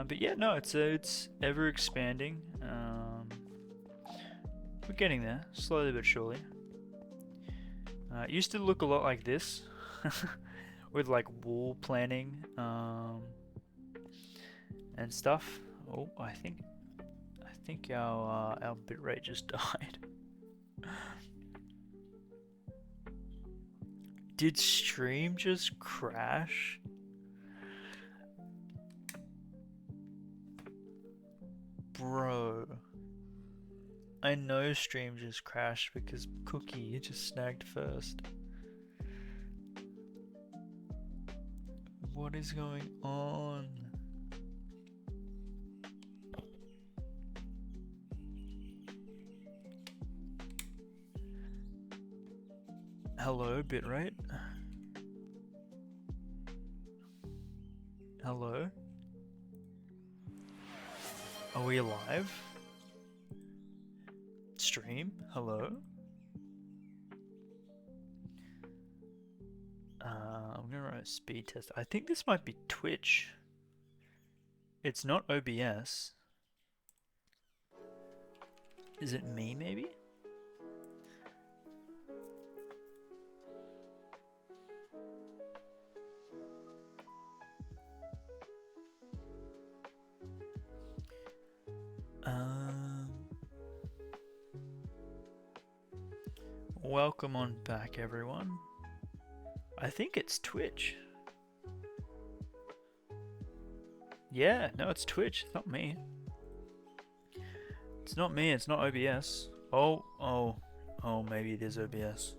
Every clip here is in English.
But yeah, no, it's ever expanding. We're getting there, slowly but surely. It used to look a lot like this, with like wall planning and stuff. Oh, I think our bitrate just died. Did stream just crash? Bro. I know stream just crashed because Cookie just snagged first. What is going on? Hello, bitrate? Hello? Are we alive? Stream? Hello? I'm gonna run a speed test. I think this might be Twitch. It's not OBS. Is it me, maybe? Welcome on back, everyone. I think it's Twitch. Yeah, no, it's Twitch. It's not me. It's not me. It's not OBS. Oh, maybe it is OBS.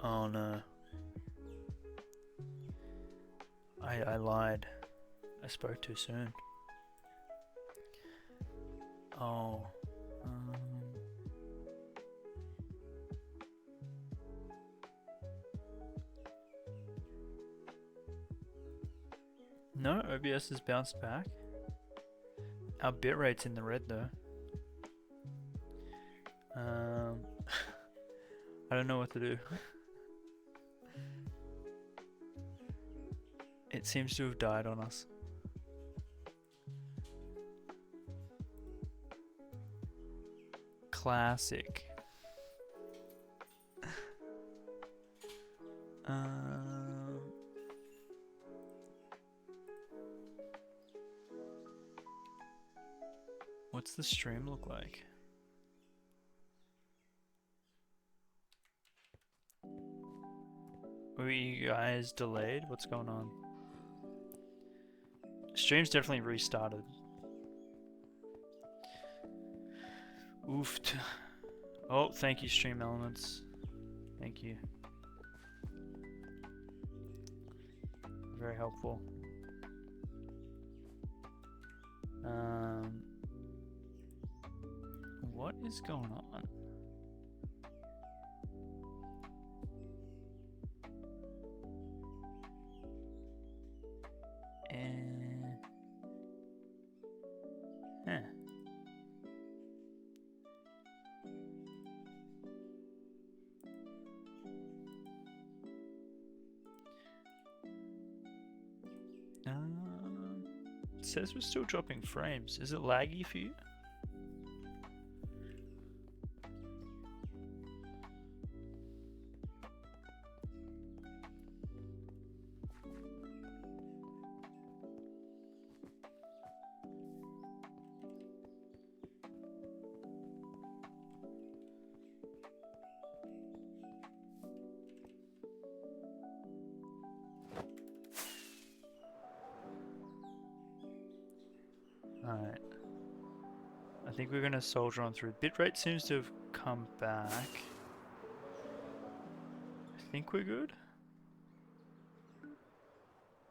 Oh no. I lied. I spoke too soon. Oh. No, OBS has bounced back. Our bitrate's in the red though. I don't know what to do. It seems to have died on us. Classic. What's the stream look like? Were you guys delayed? What's going on? Stream's definitely restarted. Oofed. Oh, thank you, Stream Elements. Thank you. Very helpful. What is going on? Huh. It says we're still dropping frames. Is it laggy for you? Alright. I think we're gonna soldier on through. Bitrate seems to have come back. I think we're good.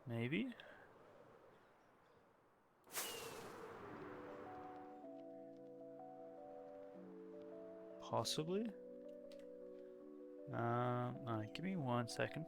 Maybe? Possibly? Alright, give me 1 second.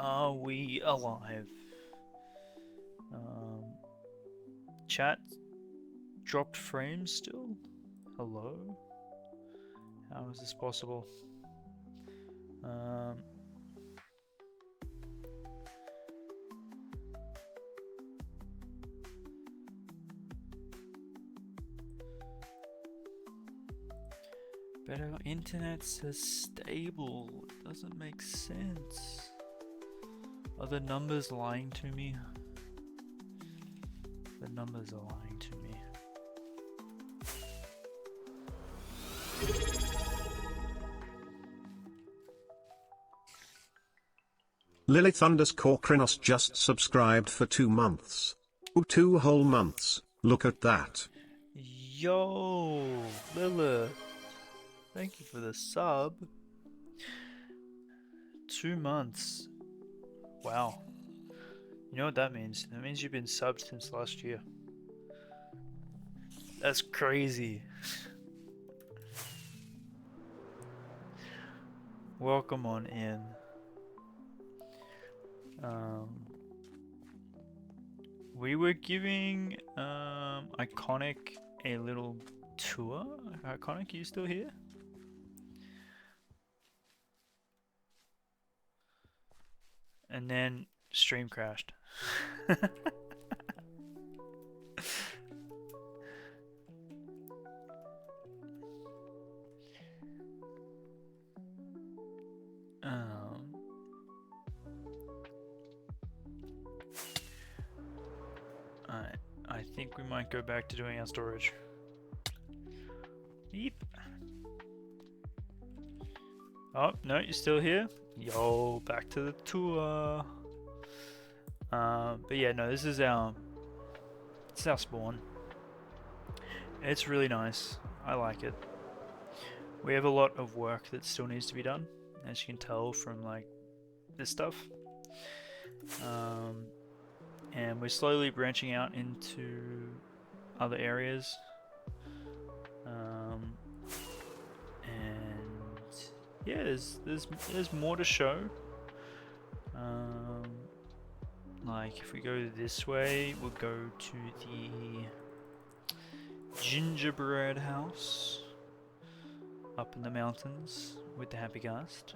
Are we alive? Chat dropped frames still? Hello? How is this possible? But our internet says stable. It doesn't make sense. Are the numbers lying to me? The numbers are lying to me. Lilith_Krinos just subscribed for 2 months. Oh, 2 whole months. Look at that. Yo, Lilith. Thank you for the sub. 2 months. Wow. You know what that means? That means you've been subbed since last year. That's crazy. Welcome on in. We were giving Iconic a little tour. Iconic, you still here? And then stream crashed. I think we might go back to doing our storage. Yep. Oh, no, you're still here? Yo, back to the tour. But yeah, no, this is our spawn. It's really nice. I like it. We have a lot of work that still needs to be done, as you can tell from like this stuff. And we're slowly branching out into other areas. And yeah, there's more to show. Like if we go this way, we'll go to the gingerbread house up in the mountains with the happy ghast.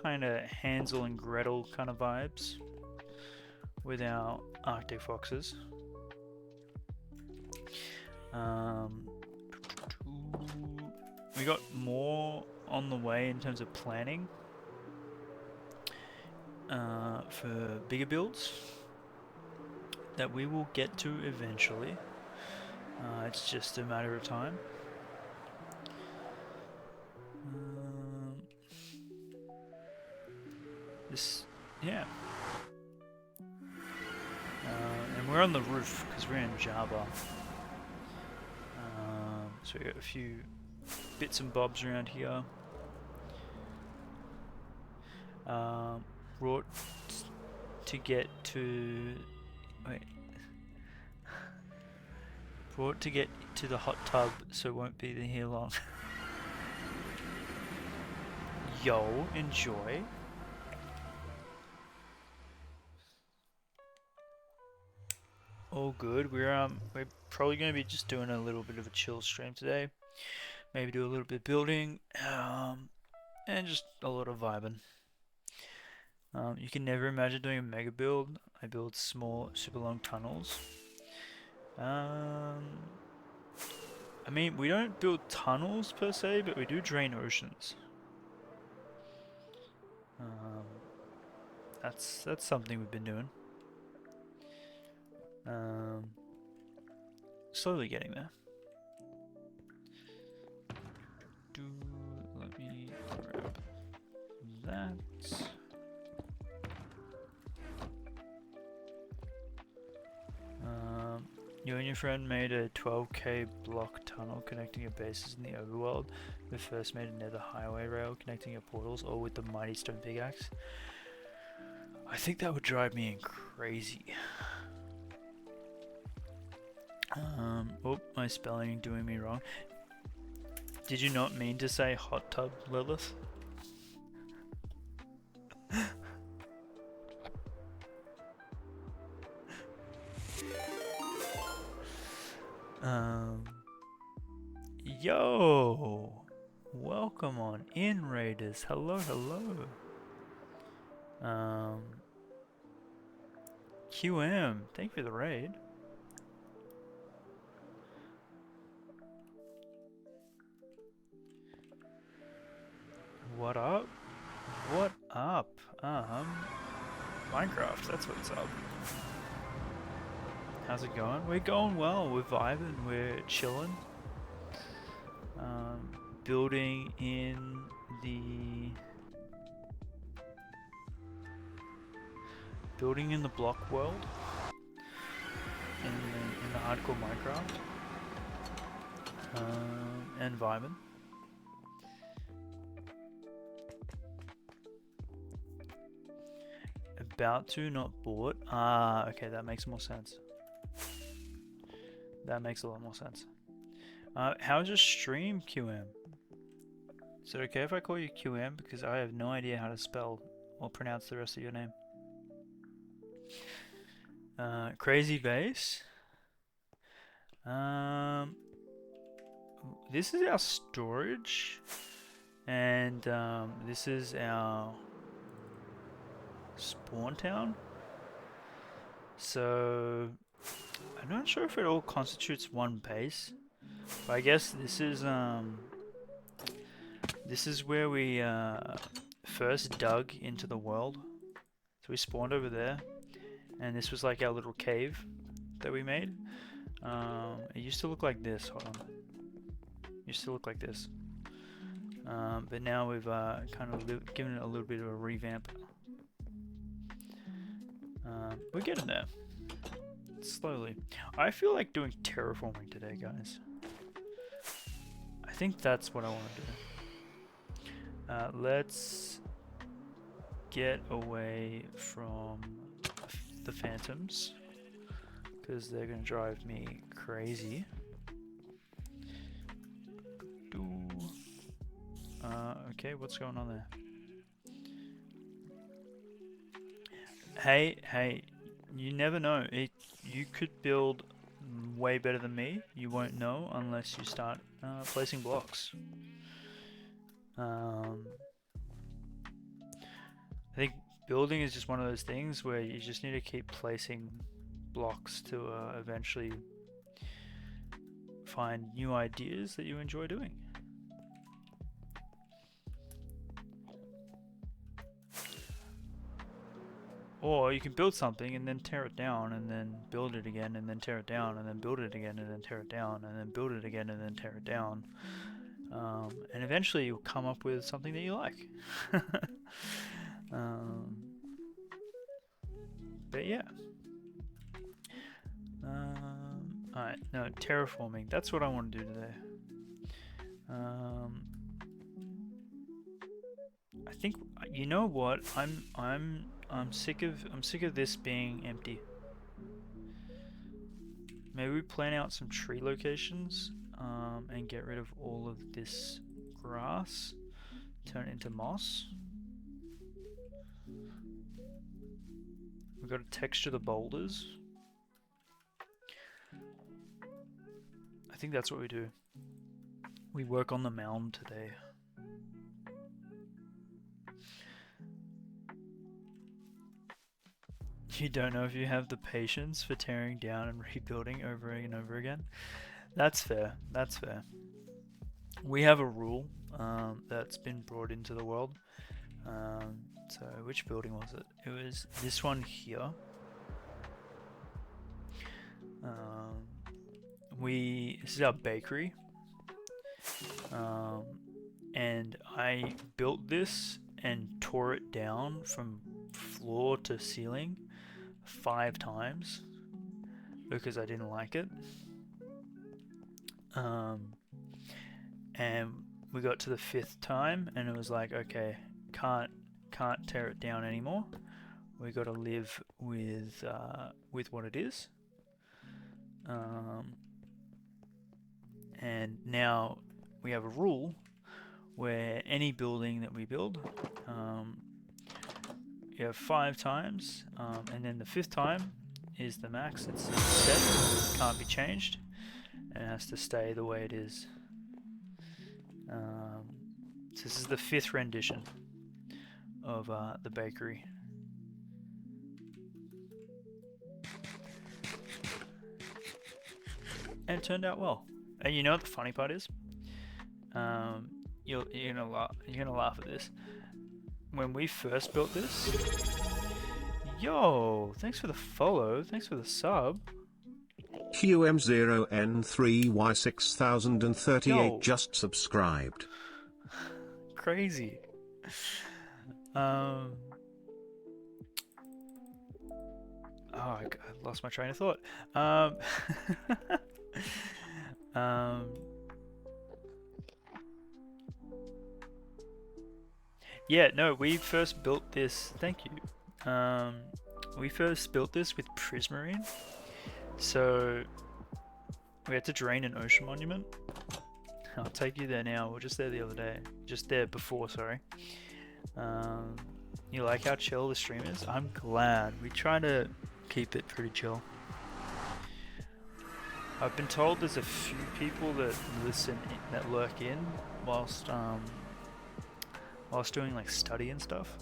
Kind of Hansel and Gretel kind of vibes with our Arctic foxes. We got more on the way in terms of planning for bigger builds that we will get to eventually. It's just a matter of time. Yeah. And we're on the roof because we're in Java. So we got a few bits and bobs around here. Brought to get to the hot tub, so it won't be here long. Yo, enjoy. All good. We're probably going to be just doing a little bit of a chill stream today. Maybe do a little bit of building, and just a lot of vibing. You can never imagine doing a mega build. I build small, super long tunnels. I mean, we don't build tunnels per se, but we do drain oceans. That's something we've been doing. Slowly getting there. Let me grab that. You and your friend made a 12k block tunnel connecting your bases in the overworld. We first made a nether highway rail connecting your portals, all with the mighty stone pickaxe. I think that would drive me crazy. Oh, my spelling doing me wrong. Did you not mean to say hot tub, Lilith? Um, yo, welcome on in, Raiders. Hello, hello. QM, thank you for the raid. What up? What up? Minecraft, that's what's up. How's it going? We're going well, we're vibing, we're chilling. Building in the block world in the hardcore Minecraft, and vibing. About to, not bought. Ah, okay, that makes more sense. That makes a lot more sense. How's your stream, QM? Is it okay if I call you QM? Because I have no idea how to spell or pronounce the rest of your name. Crazy Base. This is our storage, and this is our spawn town. So I'm not sure if it all constitutes one base, but I guess this is where we first dug into the world. So we spawned over there, and this was like our little cave that we made. It used to look like this. Hold on. It used to look like this. But now we've kind of given it a little bit of a revamp. We're getting there. Slowly. I feel like doing terraforming today, guys. I think that's what I want to do. Let's get away from the phantoms, because they're going to drive me crazy. Okay, what's going on there? Hey, you never know. You could build way better than me. You won't know unless you start placing blocks. I think building is just one of those things where you just need to keep placing blocks to eventually find new ideas that you enjoy doing. Or you can build something and then tear it down and then build it again and then tear it down and then build it again and then tear it down and then build it again and then tear it down. And eventually you'll come up with something that you like. But yeah. Alright, no, terraforming. That's what I want to do today. I think, you know what? I'm sick of this being empty. Maybe we plan out some tree locations and get rid of all of this grass, turn it into moss. We've got to texture the boulders. I think that's what we do. We work on the mound today. You don't know if you have the patience for tearing down and rebuilding over and over again? That's fair, that's fair. We have a rule that's been brought into the world. So which building was it? It was this one here. This is our bakery. And I built this and tore it down from floor to ceiling 5 times because I didn't like it. And we got to the 5th time and it was like, okay, can't tear it down anymore. We got to live with what it is. And now we have a rule where any building that we build, you have 5 times, and then the 5th time is the max. It's set, can't be changed, and it has to stay the way it is. So this is the 5th rendition of the bakery. And it turned out well. And you know what the funny part is? You're gonna laugh at this. When we first built this, yo, thanks for the follow, thanks for the sub. QM0N3Y6038 Yo, just subscribed. crazy. Oh, I lost my train of thought. Yeah, no, we first built this. Thank you. We first built this with prismarine, so we had to drain an ocean monument. I'll take you there now. We are just there the other day. Just there before, sorry. You like how chill the stream is? I'm glad. We try to keep it pretty chill. I've been told there's a few people that that lurk in whilst doing like study and stuff.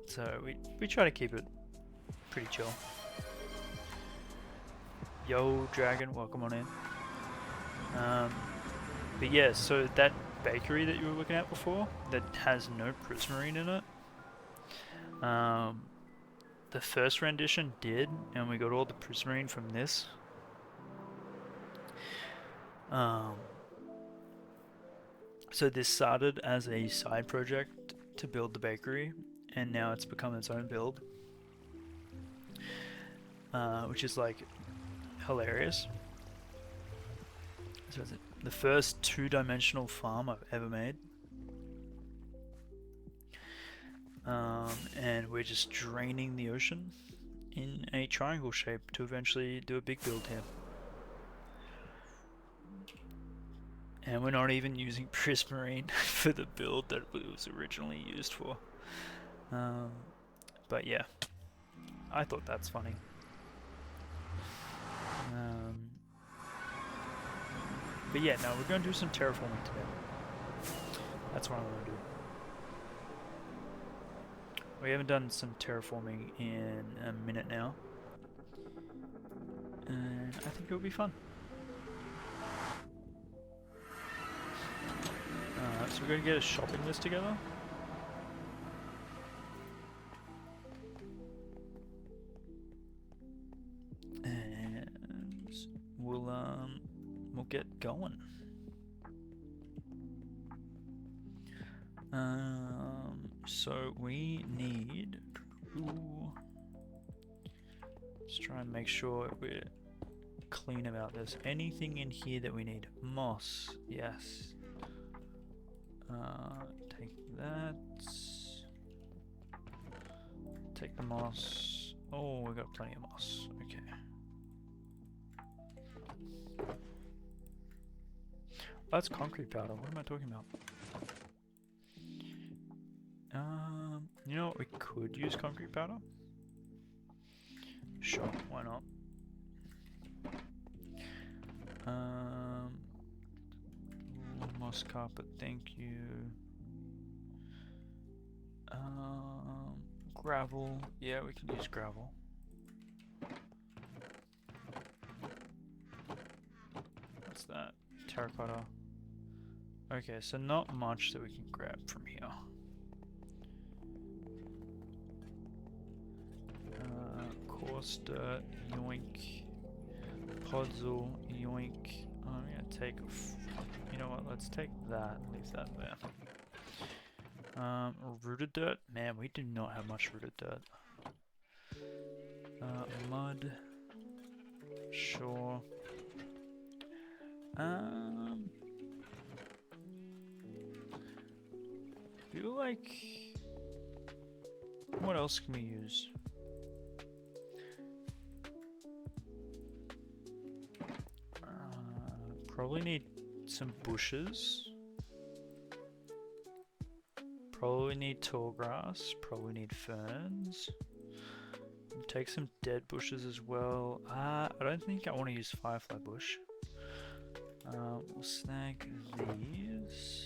So we try to keep it pretty chill. Yo, Dragon, welcome on in. But yeah, so that bakery that you were looking at before, that has no prismarine in it, the first rendition did, and we got all the prismarine from this. So this started as a side project to build the bakery, and now it's become its own build, which is like hilarious. So it's the first 2-dimensional farm I've ever made. And we're just draining the ocean in a triangle shape to eventually do a big build here. And we're not even using prismarine for the build that it was originally used for. But yeah, I thought that's funny. But yeah, no, we're going to do some terraforming today. That's what I'm going to do. We haven't done some terraforming in a minute now, and I think it'll be fun. So we're going to get a shopping list together. And we'll get going. So we need to let's try and make sure we're clean about this. Anything in here that we need? Moss, yes. Take that. Take the moss. Oh, we got plenty of moss. Okay. That's concrete powder. What am I talking about? You know what? We could use concrete powder. Sure, why not? Moss carpet, thank you. Gravel. Yeah, we can use gravel. What's that? Terracotta. Okay, so not much that we can grab from here. Coarse dirt, yoink. Podzol, yoink. I'm gonna take. You know what? Let's take that. Leave that there. Rooted dirt. Man, we do not have much rooted dirt. Mud. Sure. Feel like. What else can we use? Probably need some bushes. Probably need tall grass. Probably need ferns. Take some dead bushes as well. I don't think I want to use firefly bush. We'll snag these.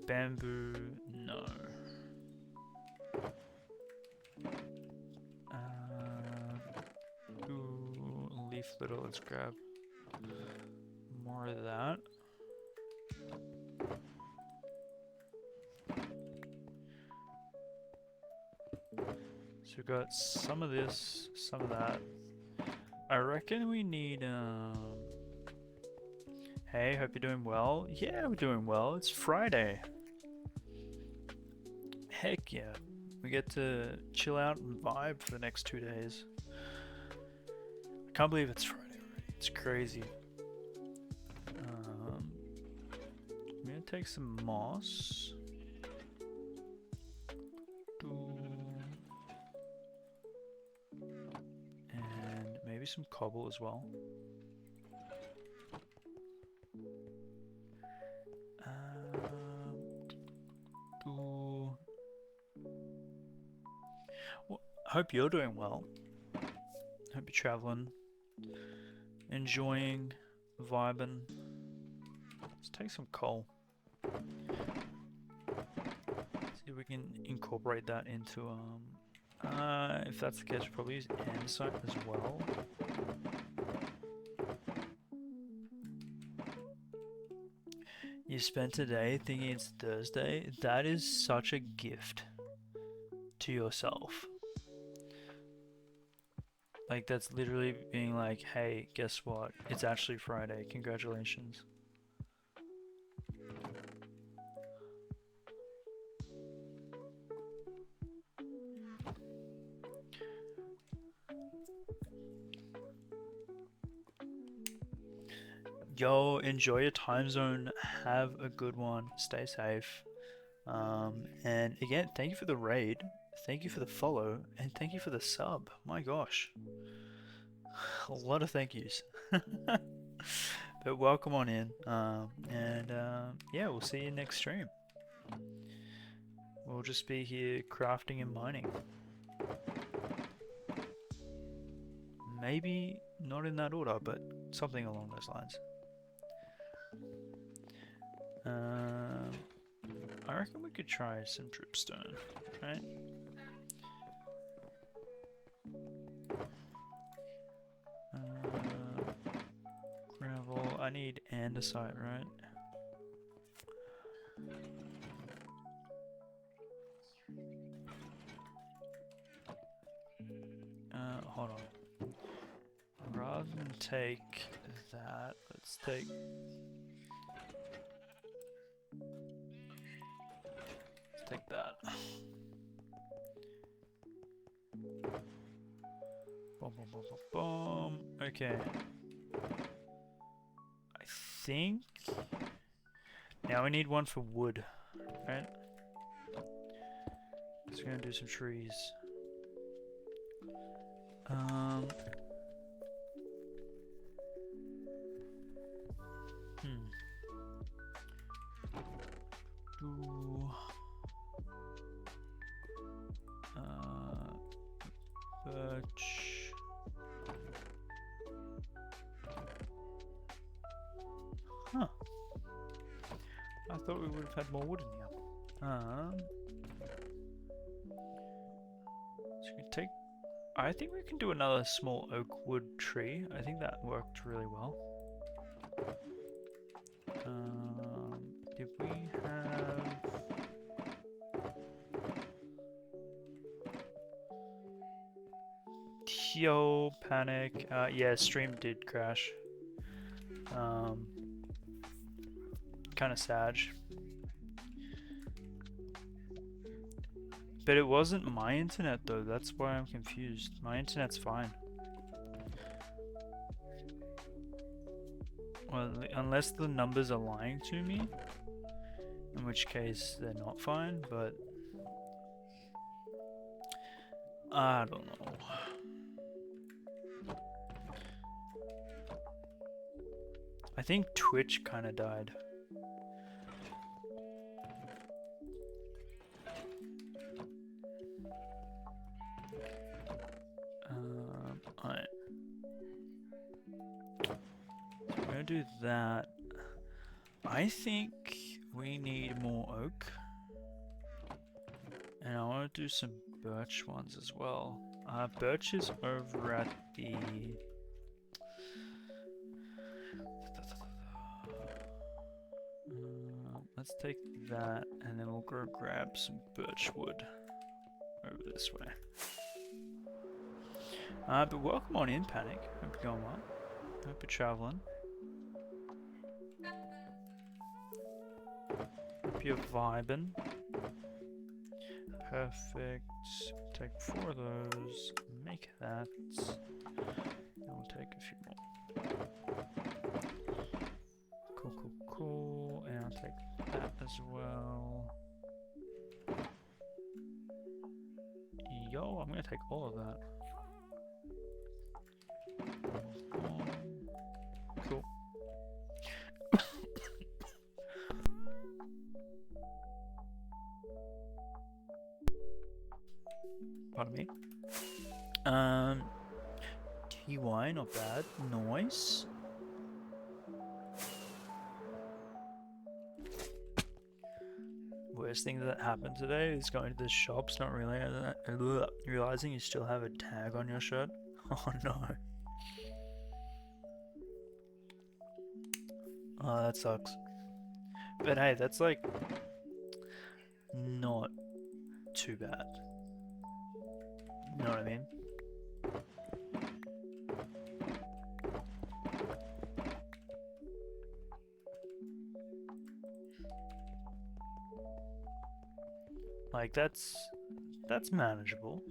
Bamboo, no. Leaf litter, let's grab more of that. So we've got some of this, some of that. I reckon we need, hey, hope you're doing well. Yeah, we're doing well. It's Friday. Heck yeah. We get to chill out and vibe for the next 2 days. I can't believe it's Friday already. It's crazy. I'm gonna take some moss. And maybe some cobble as well. Well, I hope you're doing well. Hope you're traveling, enjoying, vibing. Let's take some coal. See if we can incorporate that into if that's the case, we'll probably use andesite as well. You spent today thinking it's Thursday? That is such a gift to yourself. Like, that's literally being like, hey, guess what? It's actually Friday. Congratulations. Yo, enjoy your time zone. Have a good one. Stay safe. And again, thank you for the raid. Thank you for the follow. And thank you for the sub. My gosh. A lot of thank yous. But welcome on in. Yeah, we'll see you next stream. We'll just be here crafting and mining. Maybe not in that order, but something along those lines. I reckon we could try some dripstone, right? Gravel. I need andesite, right? Hold on. Rather than take that, let's take. Take that. Boom, boom, boom, boom, boom. Okay. I think now we need one for wood, right? So we're gonna do some trees. Birch. Huh. I thought we would have had more wood in here. So we can take. I think we can do another small oak wood tree. I think that worked really well. Did we have? Yo, panic. Yeah, stream did crash. Kind of sad. But it wasn't my internet though, that's why I'm confused. My internet's fine. Well, unless the numbers are lying to me, in which case they're not fine, but I don't know. I think Twitch kind of died. Alright. So we're gonna do that. I think we need more oak. And I want to do some birch ones as well. Birch is over at the... let's take that and then we'll go grab some birch wood over this way. But welcome on in, Panic. Hope you're going well. Hope you're traveling. Hope you're vibing. Perfect. Take 4 of those. Make that. And we'll take a few more. Cool, cool, cool. And I'll take that as well. Yo, I'm gonna take all of that. Cool. Pardon me. TY, not bad. Nice. Worst thing that happened today is going to the shops, not realizing you still have a tag on your shirt. Oh no. Oh, that sucks. But hey, that's like not too bad. You know what I mean? Like that's manageable.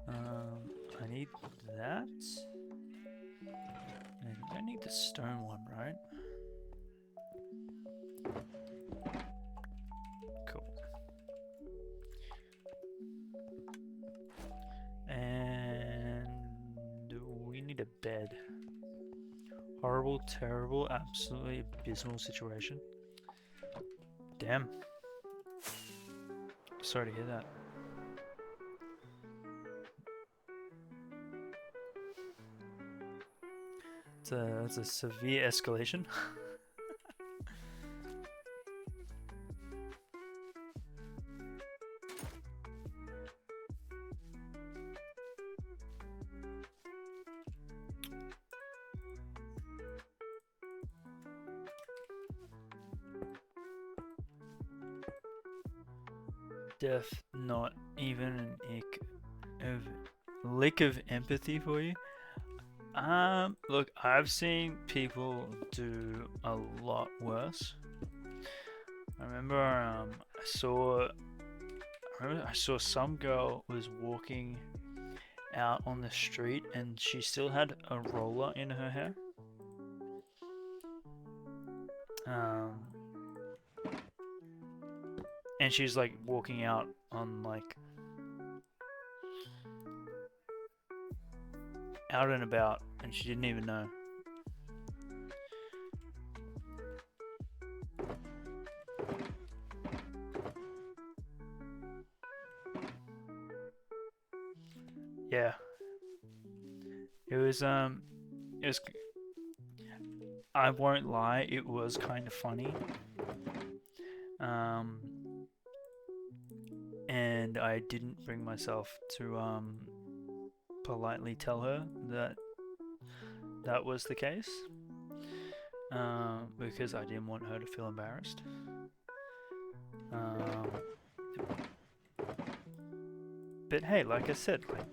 I need that. And I need the stone one, right? Cool. And we need a bed. Horrible, terrible, absolutely abysmal situation. Damn. Sorry to hear that. It's a severe escalation. Death, not even an lick of empathy for you. Look, I've seen people do a lot worse. I remember, I saw some girl was walking out on the street and she still had a roller in her hair. And she's like walking out on like out and about, and she didn't even know. Yeah. It was I won't lie, it was kind of funny. And I didn't bring myself to politely tell her that that was the case, because I didn't want her to feel embarrassed. But hey, like I said, like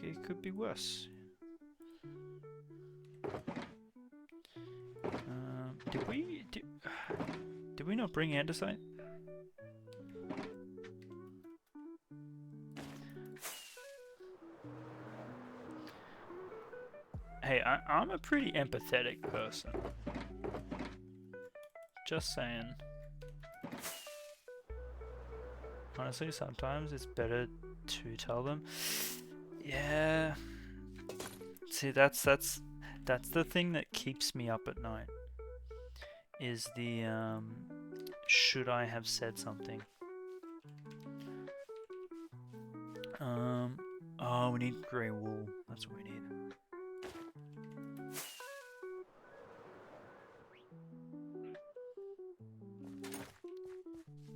it could be worse. Did we not bring andesite? Hey, I'm a pretty empathetic person. Just saying. Honestly, sometimes it's better to tell them. Yeah. See, that's That's the thing that keeps me up at night. Is the should I have said something? Oh, we need grey wool. That's what we need.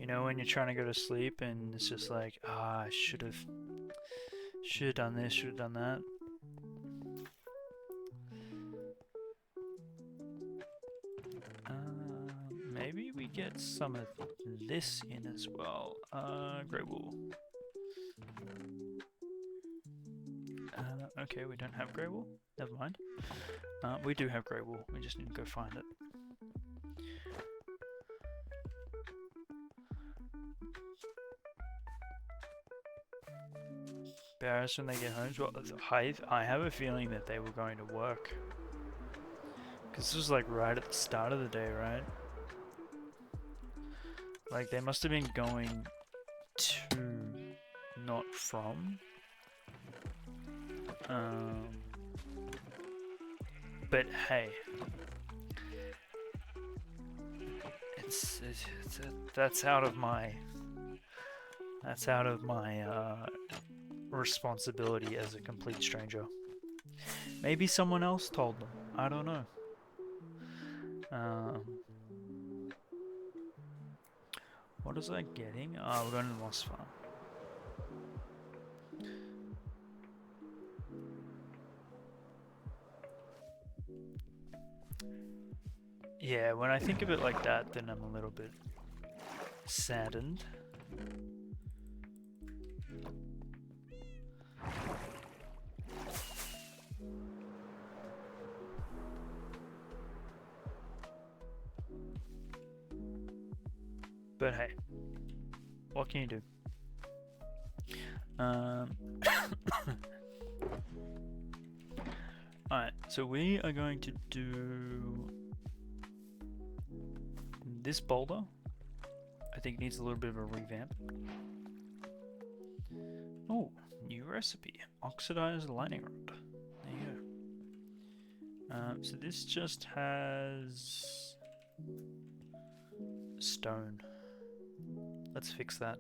You know when you're trying to go to sleep and it's just like, I should have done this, should have done that. Maybe we get some of this in as well. Grey wool. Okay, we don't have grey wool. Never mind. We do have grey wool. We just need to go find it. Bears when they get home. Well, I have a feeling that they were going to work. Because this was like right at the start of the day, right? Like they must have been going to, not from. But hey, that's out of my responsibility as a complete stranger. Maybe someone else told them. I don't know. What is I getting? Oh, we're going to the moss farm. Yeah, when I think of it like that, then I'm a little bit saddened. But hey, what can you do? Alright, so we are going to do this boulder. I think needs a little bit of a revamp. Oh, new recipe. Oxidized lining rod. There you go. So this just has stone. Let's fix that.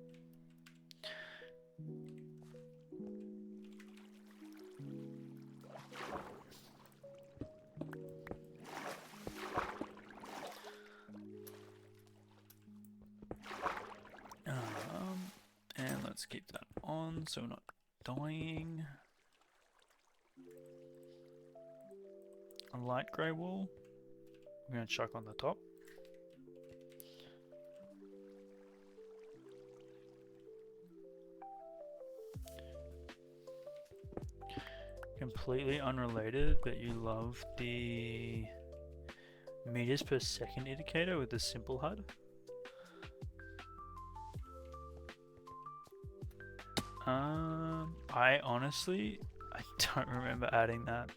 And let's keep that on so we're not dying. A light grey wool. I'm going to chuck on the top. Completely unrelated, but you love the meters per second indicator with the simple HUD. I honestly, I don't remember adding that.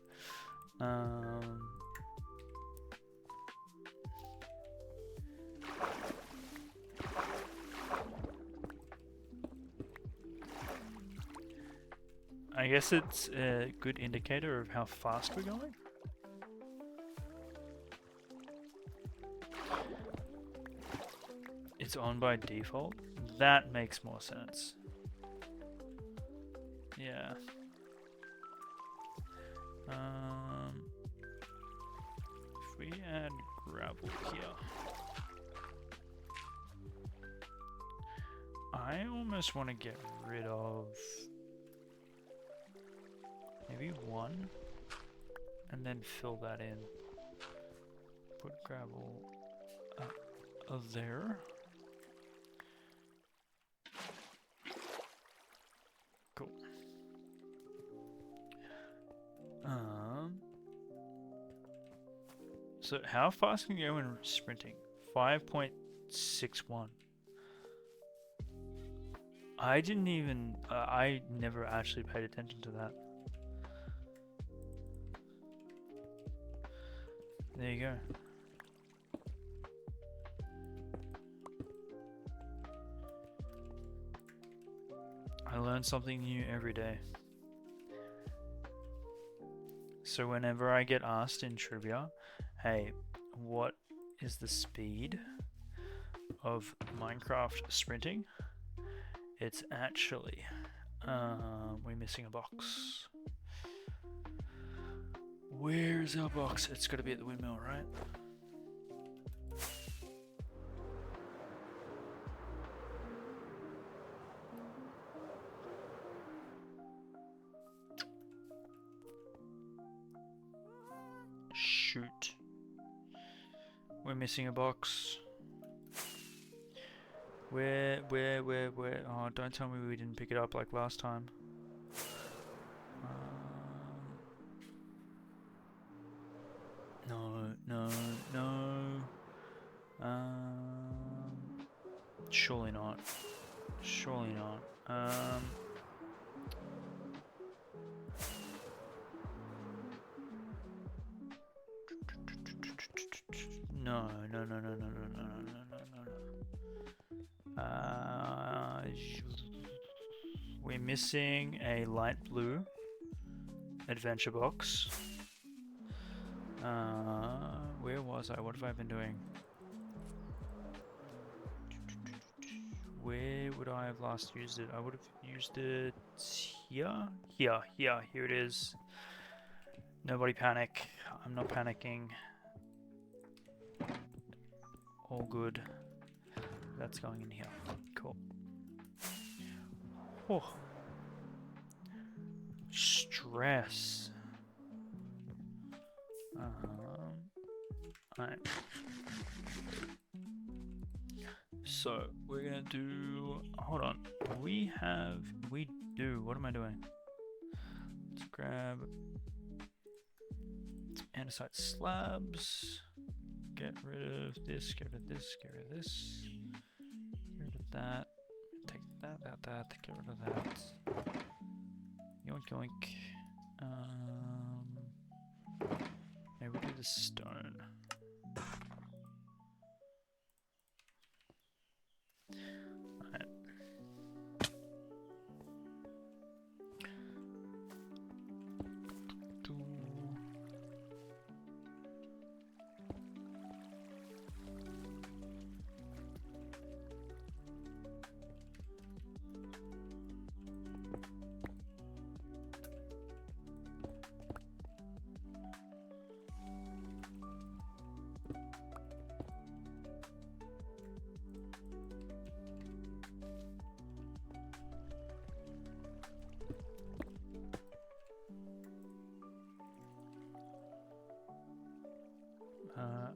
I guess it's a good indicator of how fast we're going. It's on by default. That makes more sense. Yeah. If we add gravel here, I almost want to get rid of maybe one and then fill that in. Put gravel there. Cool. So how fast can you go when sprinting? 5.61. I didn't even, I never actually paid attention to that. There you go. I learn something new every day. So whenever I get asked in trivia, hey, what is the speed of Minecraft sprinting? It's actually, we're missing a box. Where's our box? It's got to be at the windmill, right? Shoot. We're missing a box. Where? Oh, don't tell me we didn't pick it up like last time. No. Surely not. Surely not. No. We're missing a light blue adventure box. Where was I? What have I been doing? Where would I have last used it? I would have used it here? Here it is. Nobody panic. I'm not panicking. All good. That's going in here. Cool. Oh. Stress. Alright. So, we're gonna do... Hold on. We do... What am I doing? Let's grab... andesite slabs. Get rid of this, get rid of this, get rid of this. Get rid of that. Take that, get rid of that. Yoink, yoink. Maybe we do the stone. Alright.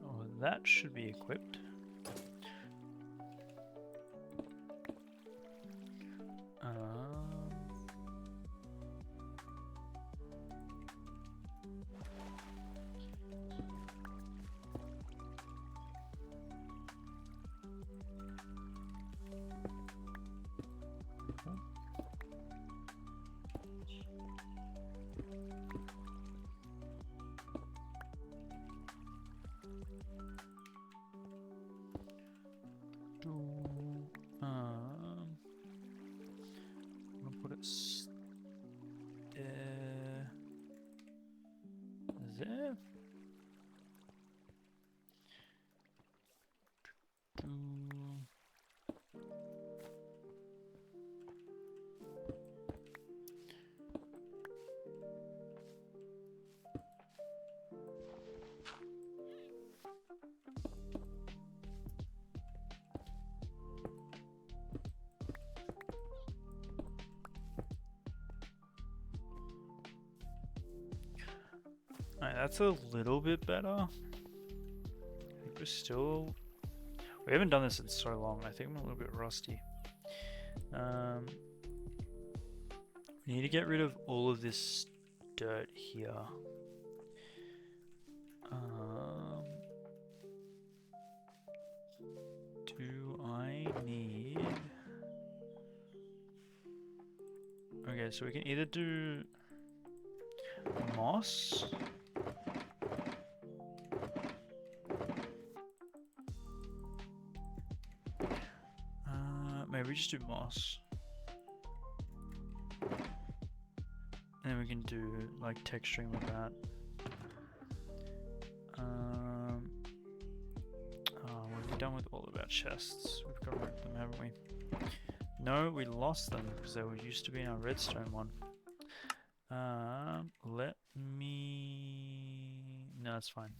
Well, that should be equipped. I'm gonna put it there. Alright, that's a little bit better. I think we're still... We haven't done this in so long. I think I'm a little bit rusty. We need to get rid of all of this dirt here. Do I need... Okay, so we can either do moss. Maybe we just do moss. And then we can do like texturing with that. done with all of our chests? We've got rid of them, haven't we? No, we lost them because they were used to be in our redstone one. Let me... No, it's fine.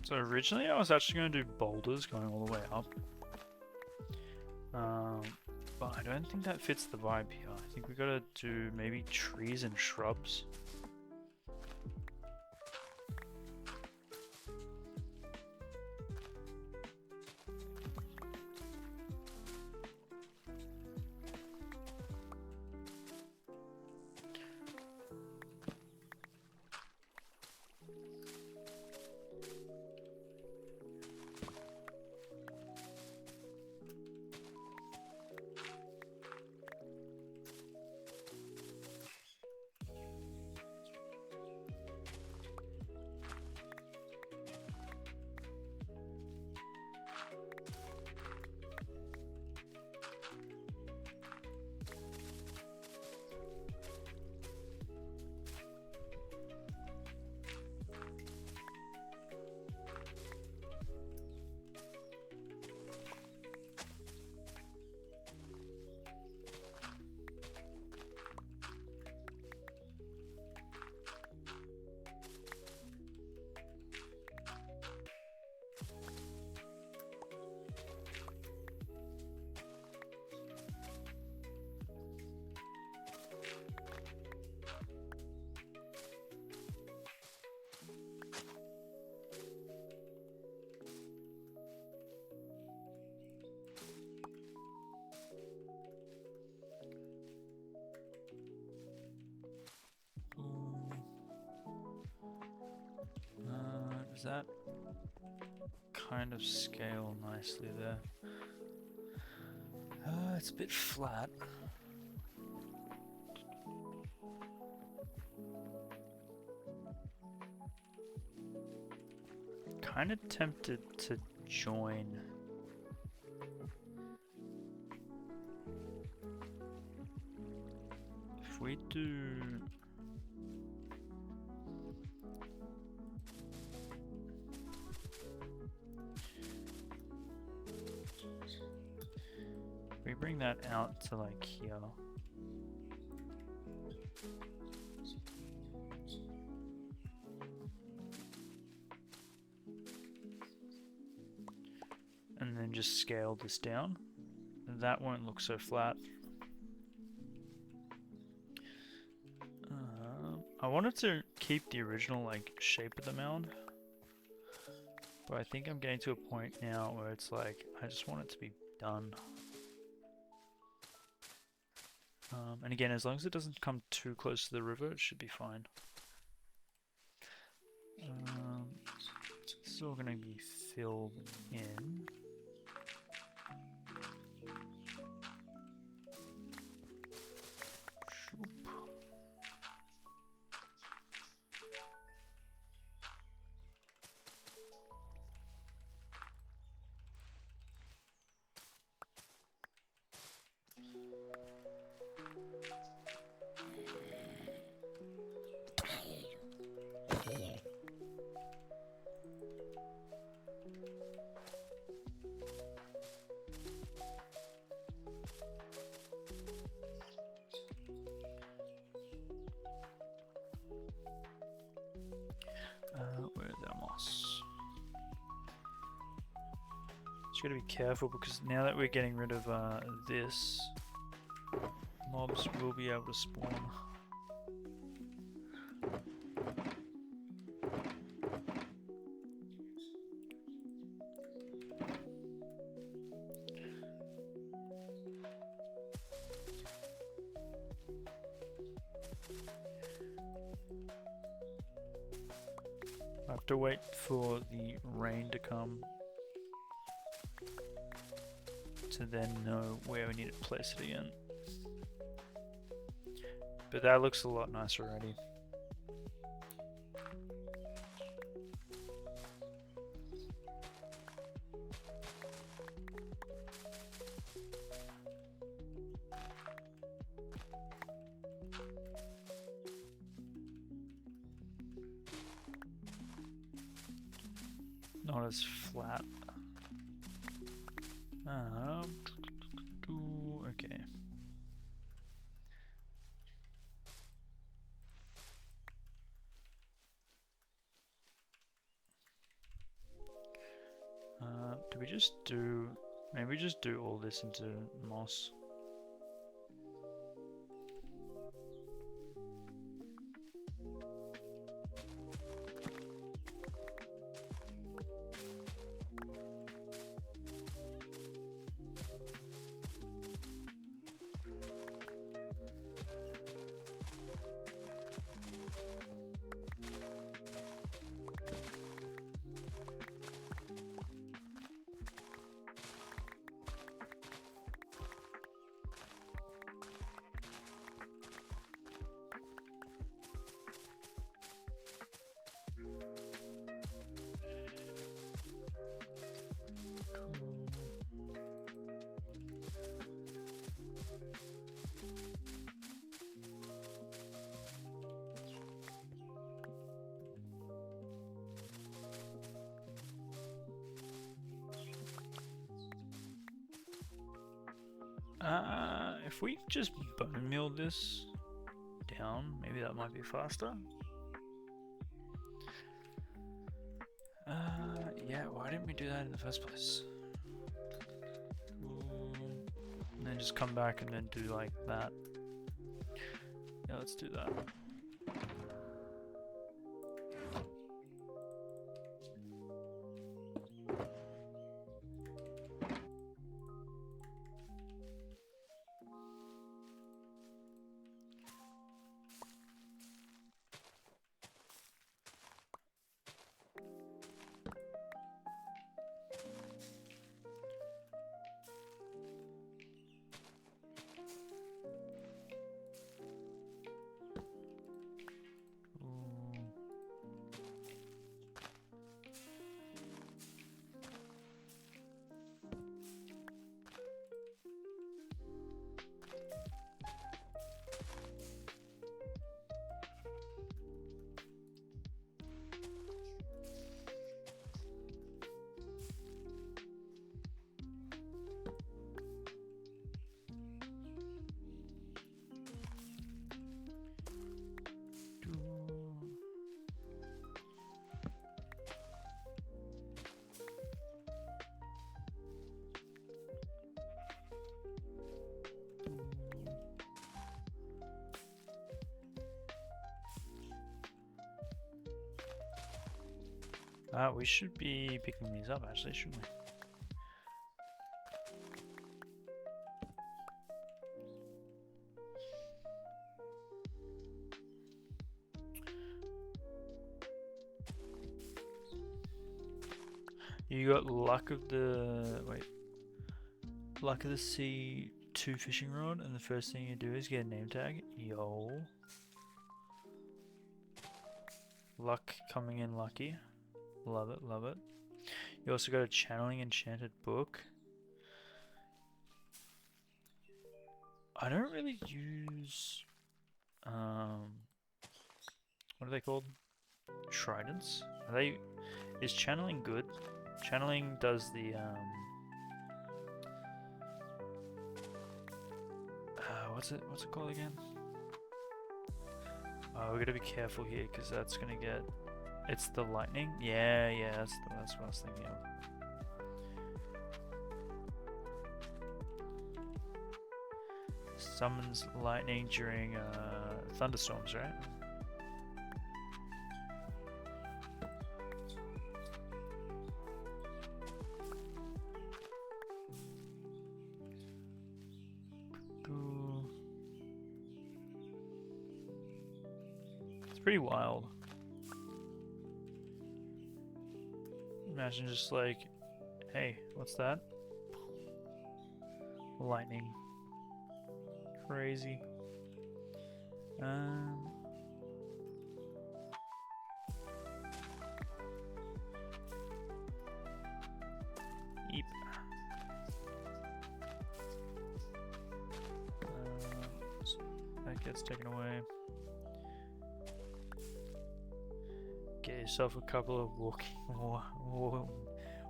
So originally I was actually going to do boulders going all the way up. But I don't think that fits the vibe here. I think we gotta do maybe trees and shrubs. Does that kind of scale nicely there? It's a bit flat. Kind of tempted to join. If we do... We bring that out to like here. And then just scale this down. That won't look so flat. I wanted to keep the original like shape of the mound. But I think I'm getting to a point now where it's like, I just want it to be done. And again, as long as it doesn't come too close to the river, it should be fine. This is all going to be filled in. Where's our moss? Just gotta be careful because now that we're getting rid of this, mobs will be able to spawn. I have to wait for the rain to come to then know where we need to place it again. But that looks a lot nicer already. Not as flat. Okay. Do we just do... Maybe just do all this into moss. If we just bone meal this down, maybe that might be faster. Yeah, why didn't we do that in the first place? And then just come back and then do like that. Yeah, let's do that. We should be picking these up actually, shouldn't we? You got luck of the... wait. Luck of the sea 2 fishing rod, and the first thing you do is get a name tag. Yo. Luck coming in lucky. Love it, love it. You also got a channeling enchanted book. I don't really use... what are they called? Tridents? Are they... Is channeling good? Channeling does the, what's it called again? We gotta be careful here, because that's gonna get It's the lightning? Yeah, yeah, that's what I was thinking of. Summons lightning during thunderstorms, right? It's pretty wild. Imagine just like, hey, what's that? Lightning. Crazy. Um, Eep. That gets taken away. Get yourself a couple of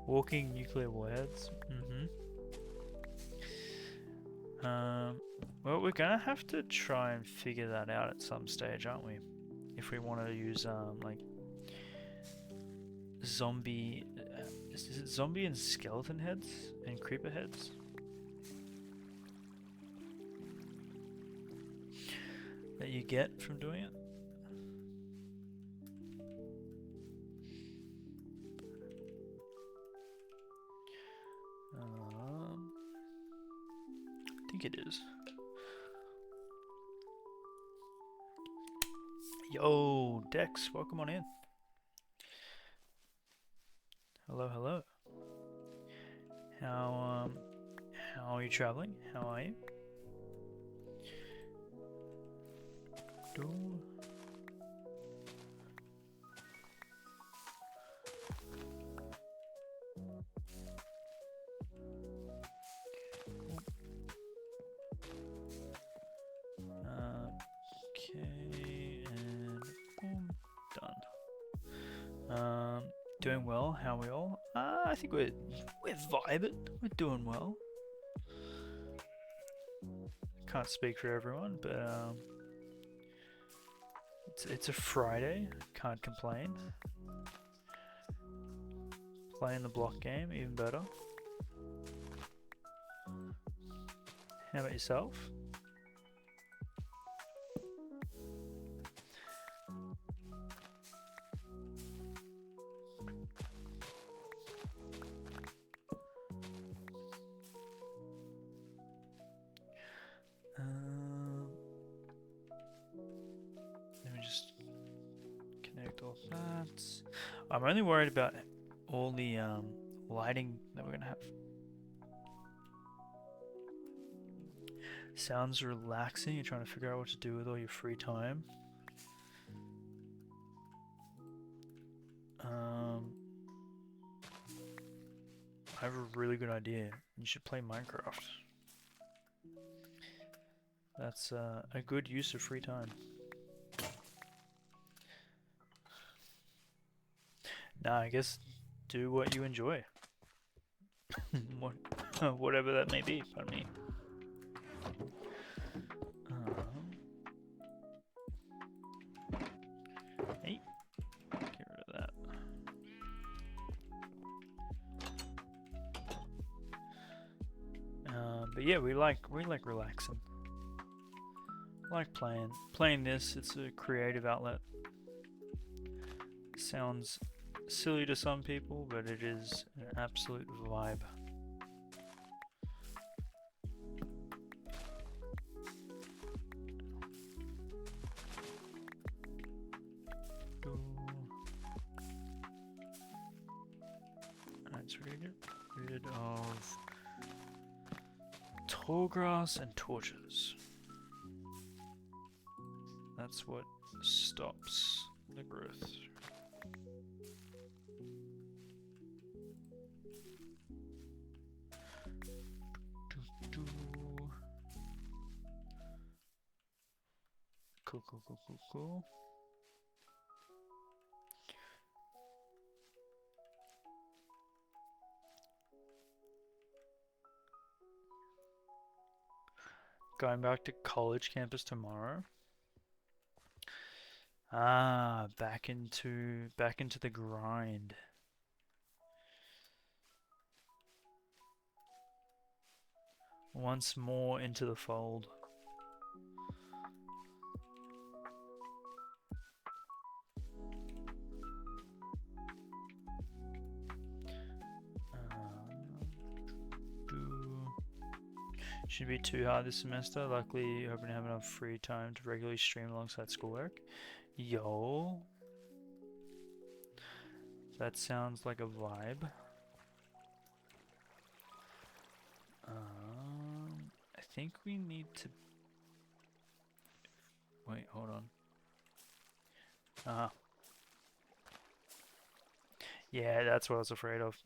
walking nuclear warheads. Well, we're gonna have to try and figure that out at some stage, aren't we? If we want to use like zombie, is it zombie and skeleton heads and creeper heads that you get from doing it? I think it is. Yo, Dex, welcome on in. Hello, hello. How are you traveling? How are you? Do. Okay, and boom, done. Doing well. How are we all? I think we're vibing. We're doing well. Can't speak for everyone, but it's a Friday. Can't complain. Playing the block game, even better. How about yourself? Let me just connect all that. I'm only worried about all the lighting that we're gonna have. Sounds relaxing. You're trying to figure out what to do with all your free time. I have a really good idea. You should play Minecraft. That's a good use of free time. Nah, I guess do what you enjoy. Whatever that may be, pardon me. Hey, get rid of that. But yeah, we like relaxing. Like playing this. It's a creative outlet. Sounds silly to some people, but it is an absolute vibe. Let's get rid of tall grass and torches. That's what stops the growth. Cool. Going back to college campus tomorrow. Ah, back into the grind. Once more into the fold. Shouldn't be too hard this semester. Luckily, hoping to have enough free time to regularly stream alongside schoolwork. Yo, that sounds like a vibe. I think we need to. Wait, hold on. Yeah, that's what I was afraid of.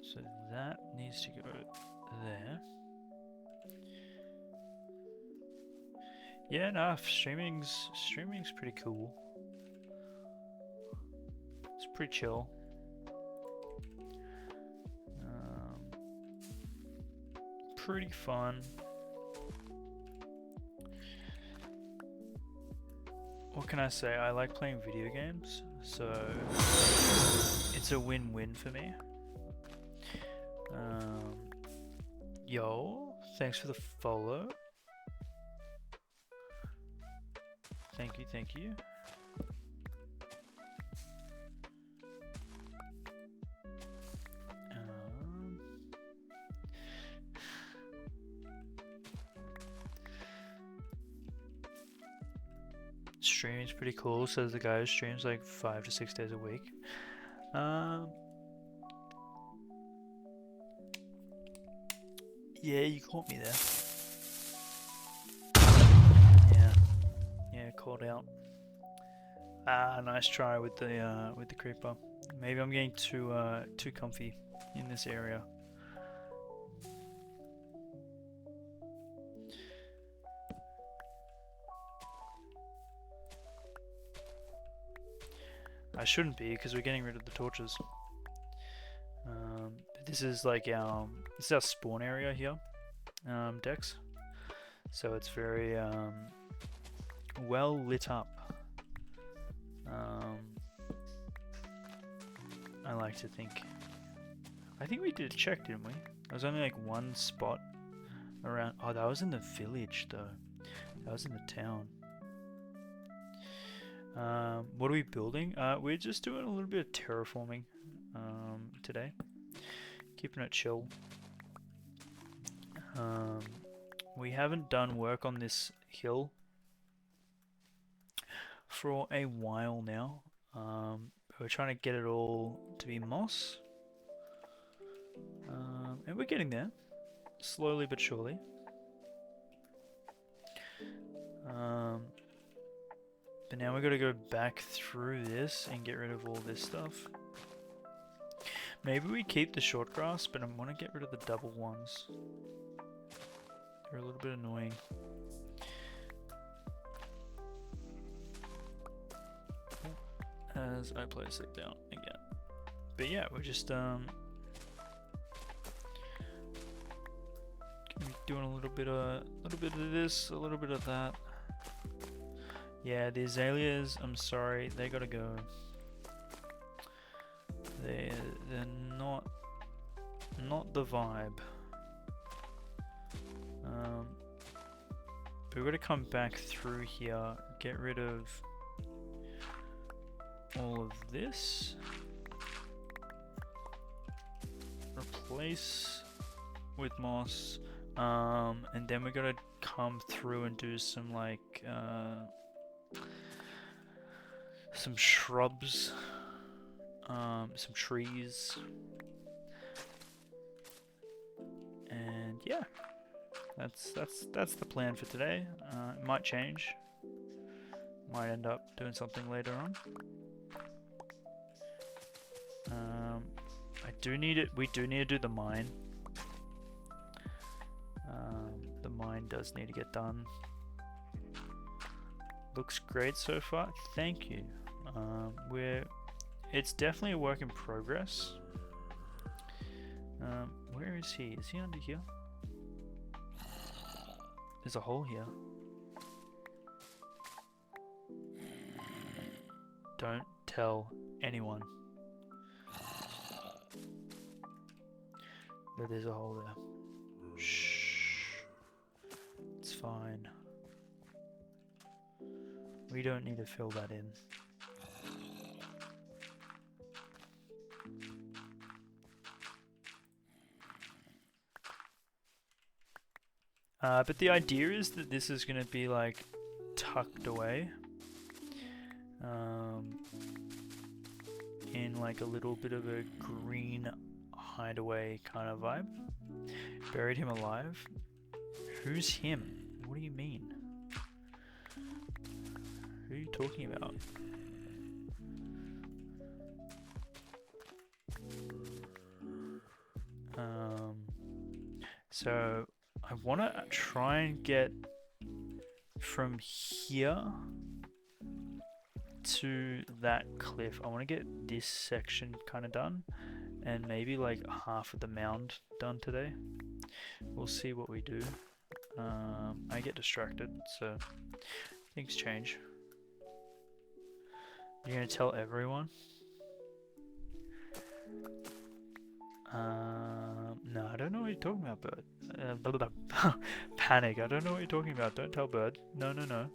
So that needs to go there. Yeah, no, streaming's pretty cool. It's pretty chill. Pretty fun. What can I say? I like playing video games, so it's a win-win for me. Yo, thanks for the follow. Thank you, thank you. Streaming's pretty cool, says the guy who streams like 5 to 6 days a week. Yeah, you caught me there. Yeah, called out. Nice try with the creeper. Maybe I'm getting too comfy in this area. I shouldn't be because we're getting rid of the torches. This is like our spawn area here, Dex. So it's very well lit up. I like to think. I think we did check, didn't we? There was only like one spot around. Oh, that was in the village though. That was in the town. What are we building? We're just doing a little bit of terraforming today. Keeping it chill. We haven't done work on this hill for a while now. We're trying to get it all to be moss. And we're getting there. Slowly but surely. But now we've got to go back through this and get rid of all this stuff. Maybe we keep the short grass, but I want to get rid of the double ones. They're a little bit annoying. As I place it down again. But yeah, we're just gonna be doing a little bit of this, a little bit of that. Yeah, the azaleas, I'm sorry, they gotta go. They're not the vibe. But we're gonna come back through here, get rid of all of this, replace with moss, and then we're gonna come through and do some like some shrubs, some trees, and yeah, that's the plan for today. It might change. Might end up doing something later on. We do need to do the mine. The mine does need to get done. Looks great so far. Thank you. It's definitely a work in progress. Where is he? Is he under here? There's a hole here. Don't tell anyone that there's a hole there. Shh. It's fine. We don't need to fill that in. But the idea is that this is going to be like tucked away in like a little bit of a green hideaway kind of vibe. Buried him alive. Who's him? What do you mean? Who are you talking about? So I want to try and get from here to that cliff. I want to get this section kind of done and maybe like half of the mound done today. We'll see what we do. I get distracted, so things change. You're gonna tell everyone? No, I don't know what you're talking about, Bird. Panic, I don't know what you're talking about. Don't tell Bird. No, no, no.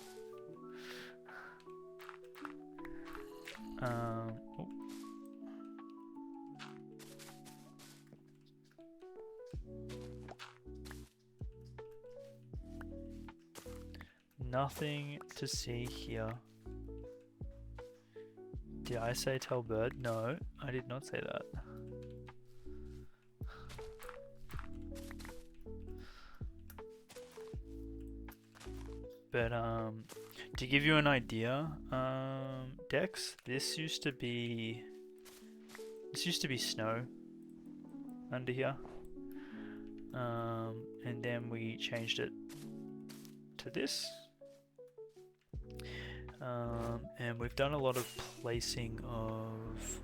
Oh. Nothing to see here. Did I say tell Bird? No, I did not say that. But to give you an idea, Dex, this used to be snow under here, and then we changed it to this, and we've done a lot of placing of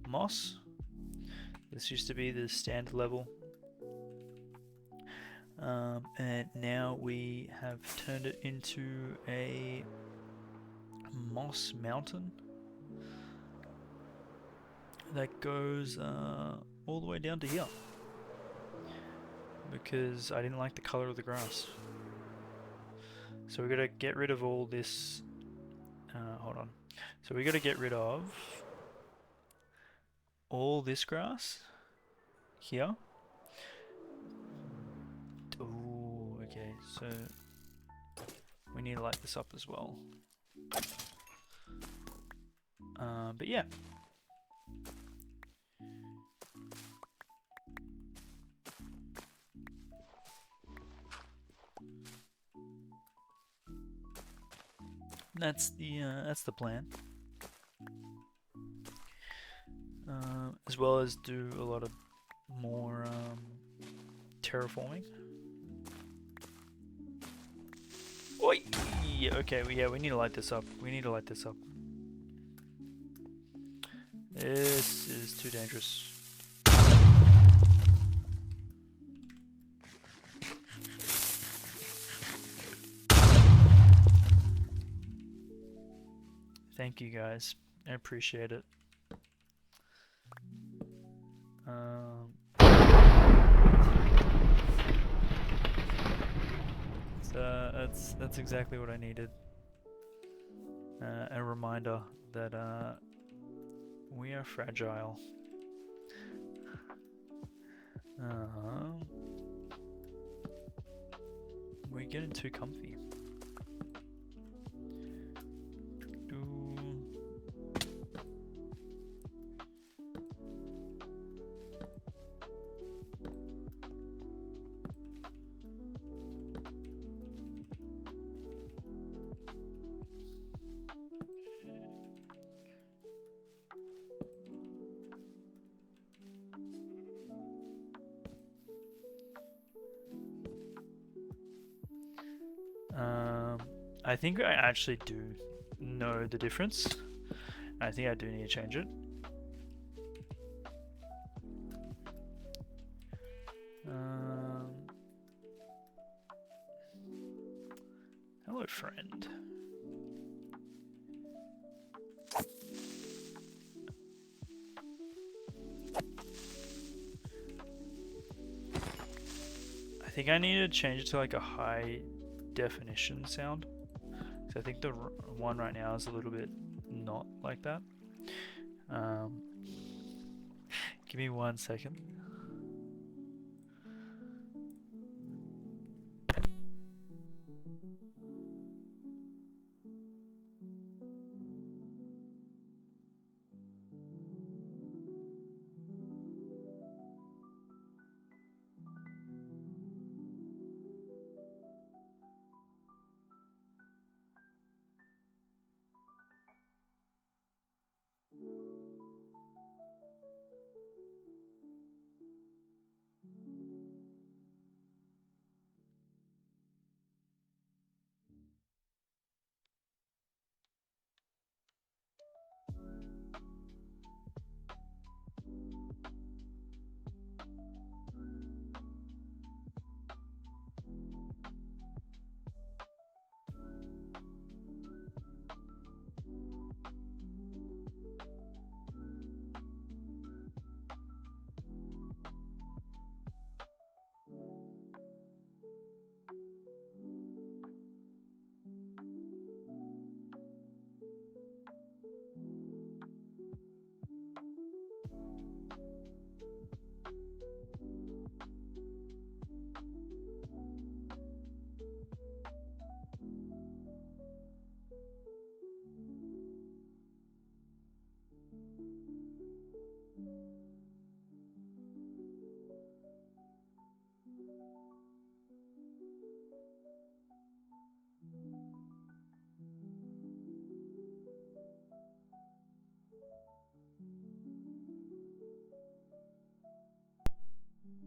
moss. This used to be the standard level. And now we have turned it into a moss mountain that goes all the way down to here because I didn't like the color of the grass. So we got to get rid of all this. Hold on. So we got to get rid of all this grass here. Oh, okay, so we need to light this up as well. But yeah. That's the plan. As well as do a lot of more terraforming. Oi! Okay, we need to light this up. We need to light this up. This is too dangerous. Thank you guys. I appreciate it. That's exactly what I needed. A reminder that we are fragile. We're getting too comfy. I think I actually do know the difference. I think I do need to change it. Hello, friend. think I need to change it to like a high definition sound. So I think the one right now is a little bit not like that. Um, Give me 1 second.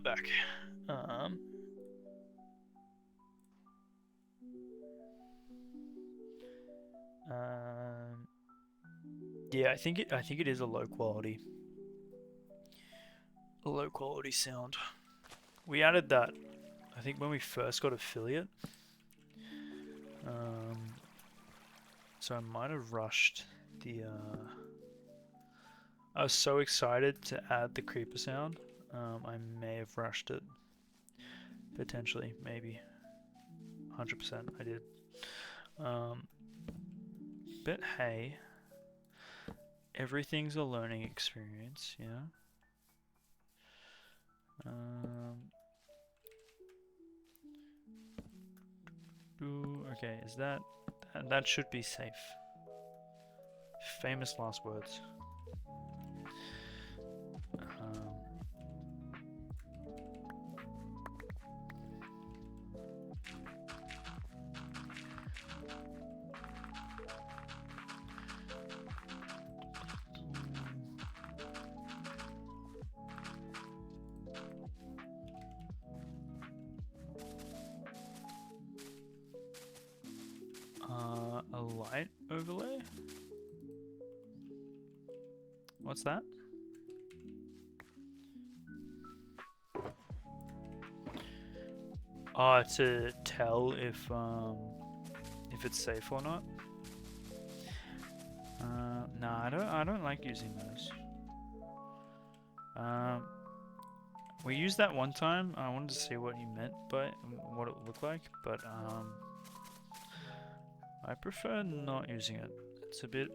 Back. Um, um, yeah, I think it is a low quality sound. We added that I think when we first got affiliate. Um, so I might have rushed the. I was so excited to add the creeper sound. I may have rushed it. Potentially, maybe. 100% I did. Um, but hey, everything's a learning experience, you know? Okay, is that, that should be safe. Famous last words. Um, a light overlay? What's that? Oh, to tell if it's safe or not. Nah, I don't like using those. Um, we used that one time. I wanted to see what he meant by what it looked like, but I prefer not using it. It's a bit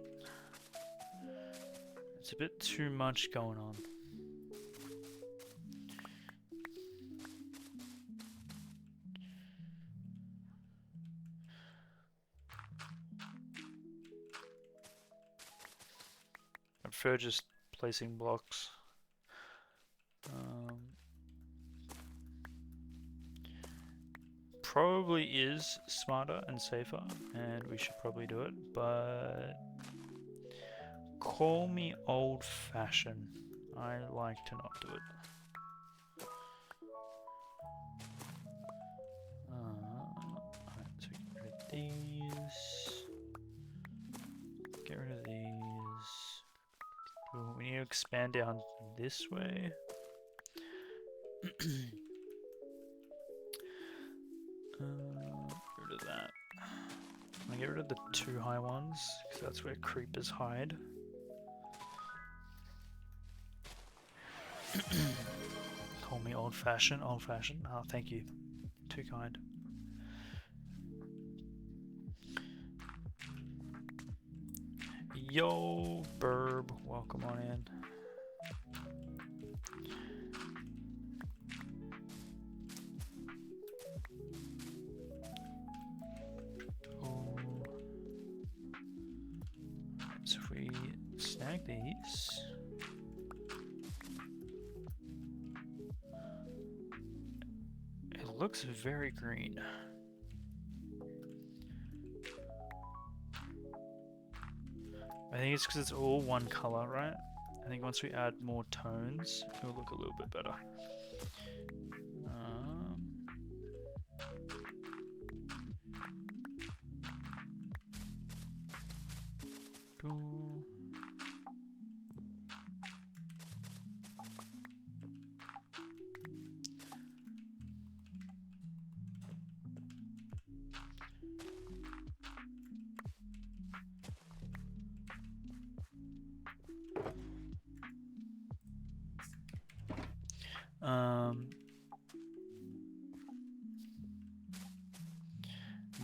too much going on. I prefer just placing blocks. Probably is smarter and safer, and we should probably do it, but call me old-fashioned. I like to not do it. Alright, so get rid of these. Get rid of these. Ooh, we need to expand down this way. Get rid of that. I'm gonna get rid of the two high ones, because that's where creepers hide. Call me old-fashioned, old-fashioned. Oh, thank you. Too kind. Yo, Burb, welcome on in. Oh. So if we snag these, it looks very green. I think it's because it's all one color, right? I think once we add more tones, it will look a little bit better. Cool.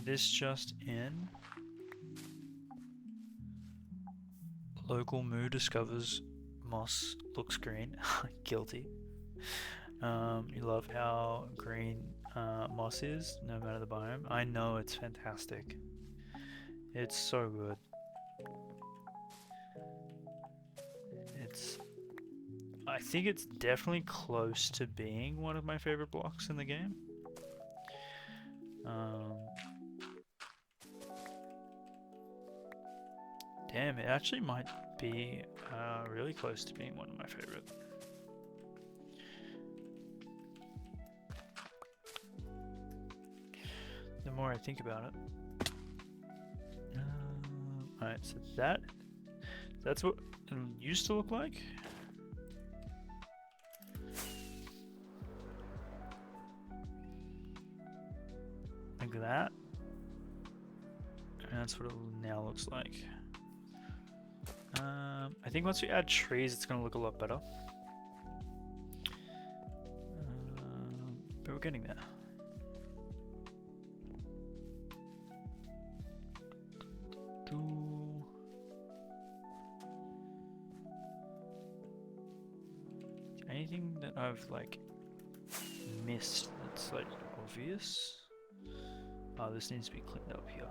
This just in. Local moo discovers moss looks green. Guilty. You love how green moss is, no matter the biome. I know, it's fantastic. It's so good. I think it's definitely close to being one of my favorite blocks in the game. Damn, it actually might be really close to being one of my favorite. The more I think about it. Alright, so that's what it used to look like. Like that. And that's what it now looks like. I think once we add trees, it's going to look a lot better. But we're getting there. Anything that I've like missed that's like obvious? Oh, this needs to be cleaned up here.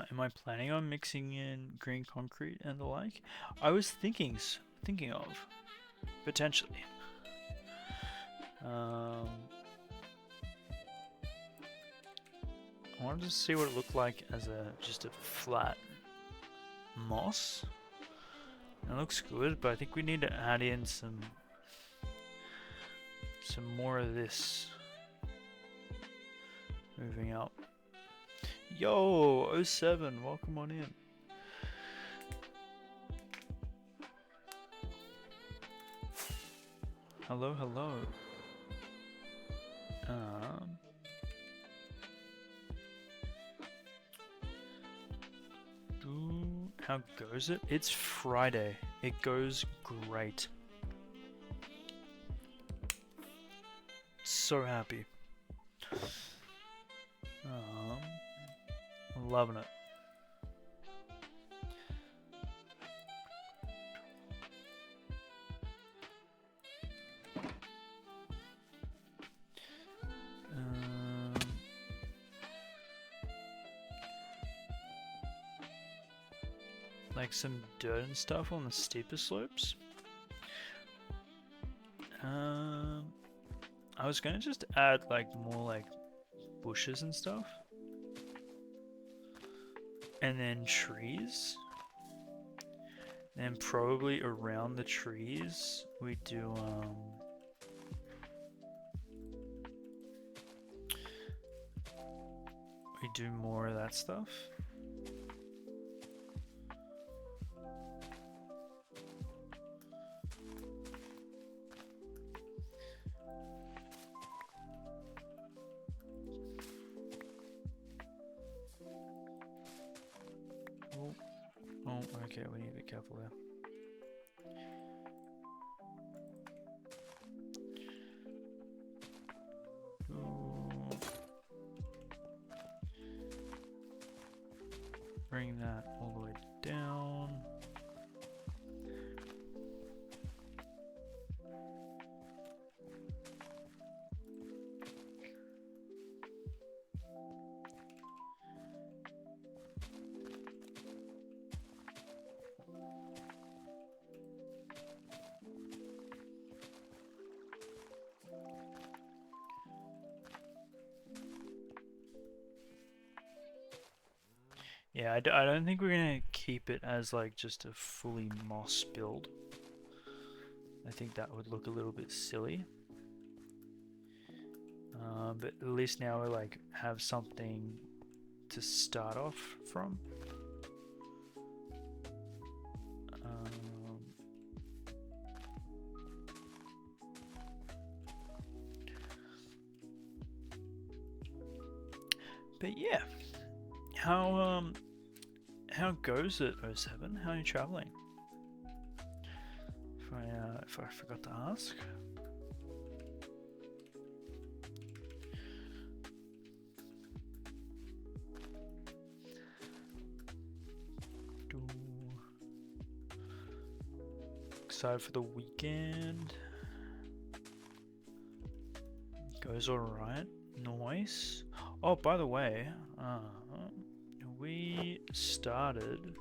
Am I planning on mixing in green concrete and the like? I was thinking of potentially. I wanted to see what it looked like as just a flat moss. It looks good, but I think we need to add in some more of this. Moving up. Yo, oh 07, welcome on in. Hello, hello. How goes it? It's Friday. It goes great. So happy. I'm loving it. Like some dirt and stuff on the steeper slopes. I was gonna just add like more like bushes and stuff. And then trees. And then probably around the trees we do more of that stuff. Oh, okay, we need to be careful there. Ooh. Bring that all the way down. Yeah, I don't think we're gonna keep it as like just a fully moss build. I think that would look a little bit silly. But at least now we like have something to start off from. But yeah, how goes it, oh 07? How are you traveling? If I forgot to ask. Excited for the weekend. Goes alright. Nice. Oh, by the way, we started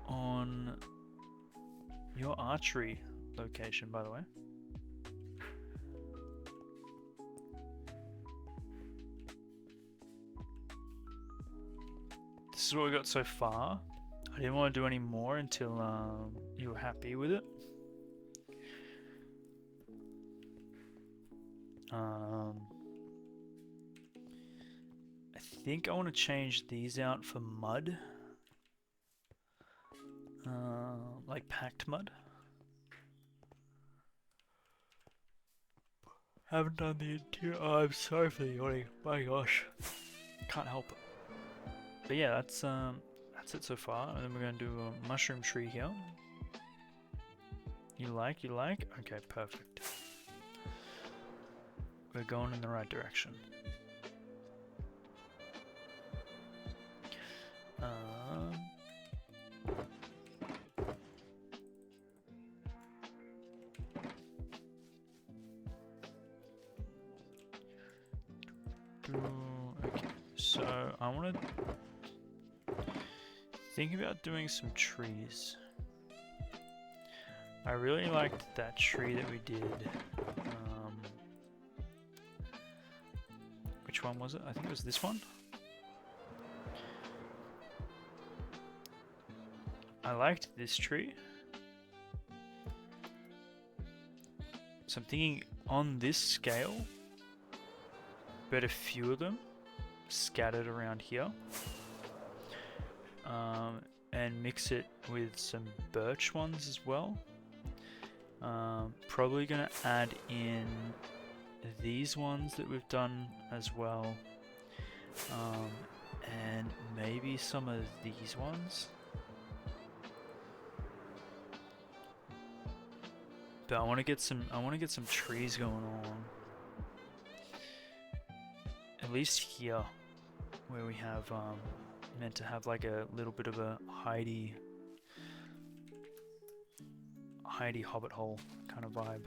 on your archery location, by the way. This is what we got so far. I didn't want to do any more until you were happy with it. I think I want to change these out for mud. Like packed mud. Haven't done the interior. Oh, I'm sorry for the yawning. My gosh, can't help it. But yeah, that's it so far. And then we're gonna do a mushroom tree here. You like? Okay, perfect. We're going in the right direction. Okay, so I want to think about doing some trees. I really liked that tree that we did. Which one was it? I think it was this one. I liked this tree. So I'm thinking on this scale, but a few of them scattered around here. And mix it with some birch ones as well. Probably gonna add in these ones that we've done as well. And maybe some of these ones. But I want to get some trees going on. At least here, where we have meant to have like a little bit of a hidey hobbit hole kind of vibe.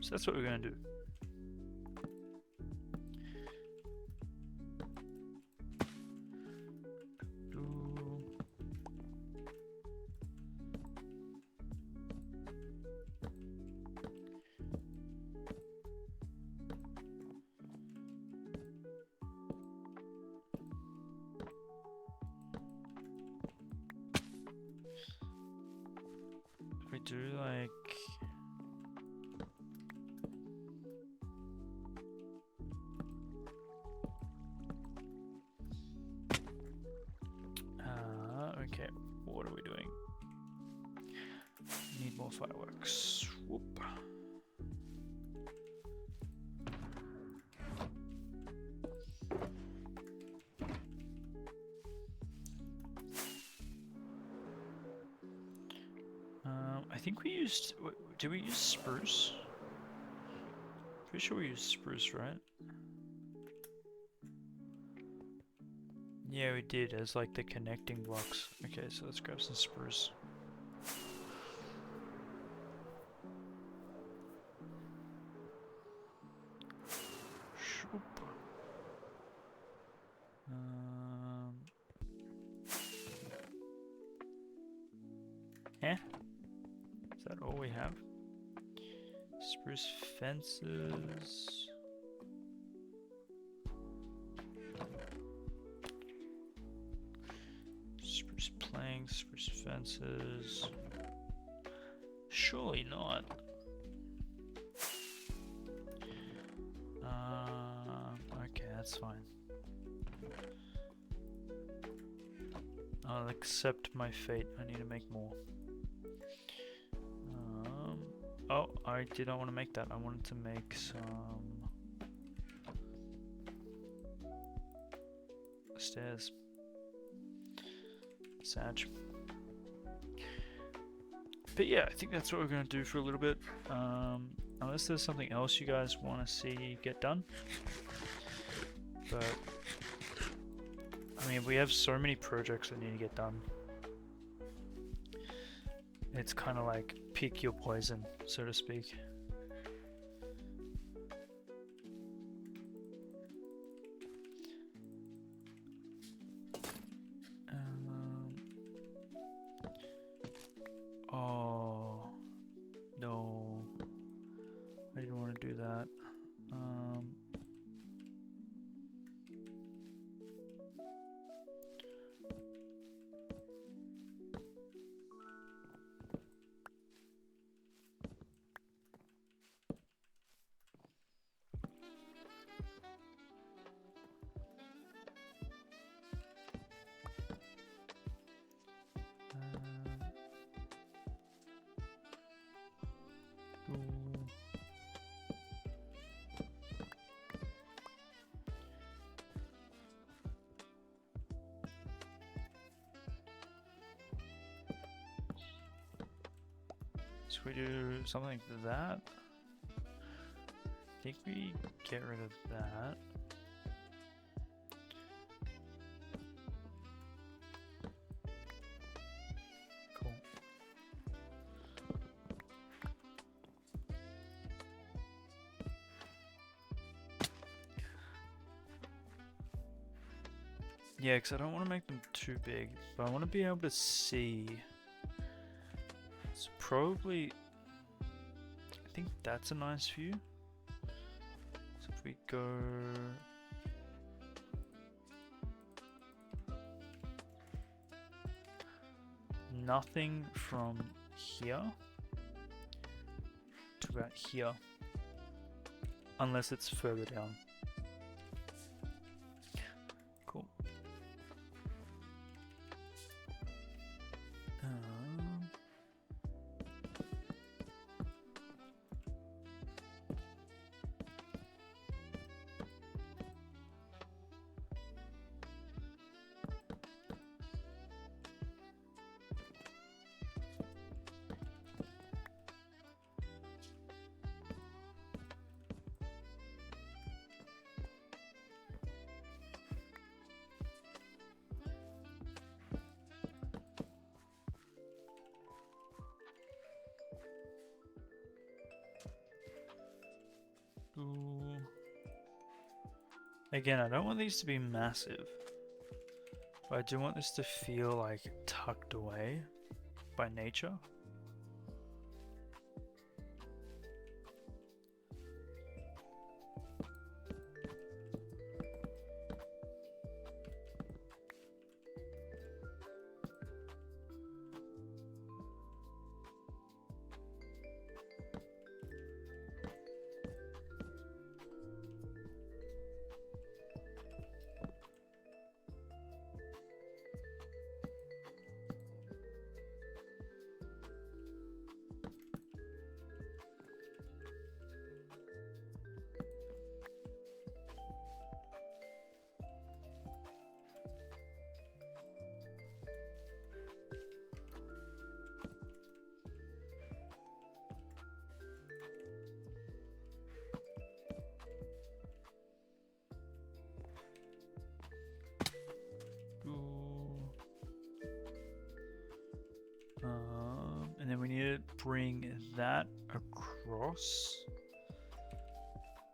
So that's what we're gonna do. we do like... okay, what are we doing? Need more fireworks. Whoop. I think we used... Did we use spruce? Pretty sure we used spruce, right? Yeah, we did, as like the connecting blocks. Okay, so let's grab some spruce. Shoop. Is that all we have? Spruce fences. Spruce planks, spruce fences. Surely not. Okay, that's fine. I'll accept my fate. I need to make more. Oh, I did not want to make that. I wanted to make some stairs. Sag. But yeah, I think that's what we're going to do for a little bit. Unless there's something else you guys want to see get done. But, I mean, we have so many projects that need to get done. It's kind of like pick your poison, so to speak. Oh, no. I didn't want to do that. So we do something like that. I think we get rid of that. Cool. Yeah, because I don't want to make them too big, but I want to be able to see. So probably, I think that's a nice view. So if we go nothing from here to about here, unless it's further down. Cool. Again, I don't want these to be massive, but I do want this to feel like tucked away by nature. need to bring that across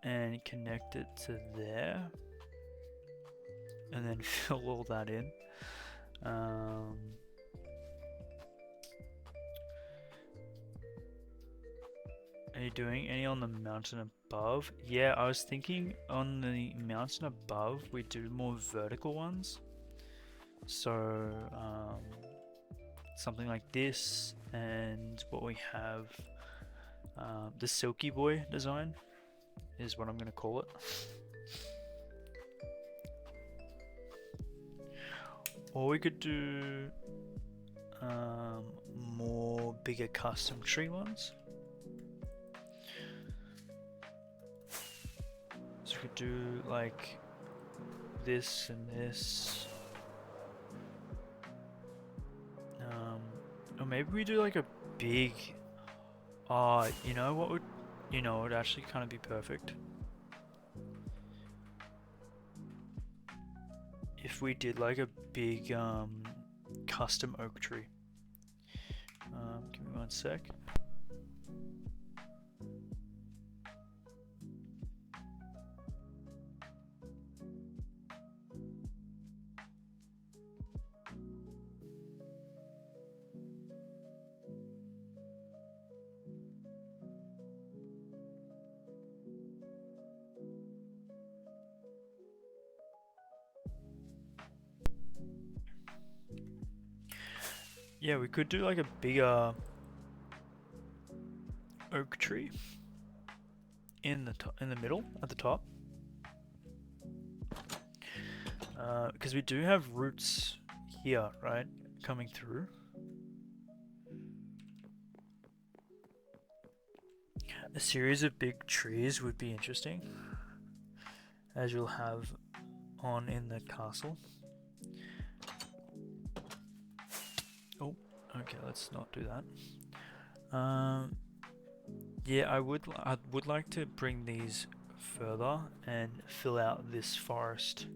and connect it to there, and then fill all that in. Are you doing any on the mountain above? Yeah, I was thinking on the mountain above we do more vertical ones. So something like this, and what we have, the Silky Boy design is what I'm going to call it. Or we could do more bigger custom tree ones. So we could do like this and this. Or maybe we do like a big. You know what would, would actually kind of be perfect if we did like a big custom oak tree. Give me one sec. Yeah, we could do like a bigger oak tree in the middle at the top, because we do have roots here, right, coming through. A series of big trees would be interesting, as you'll have on in the castle. Oh, okay, let's not do that. Yeah, I would like to bring these further and fill out this forest.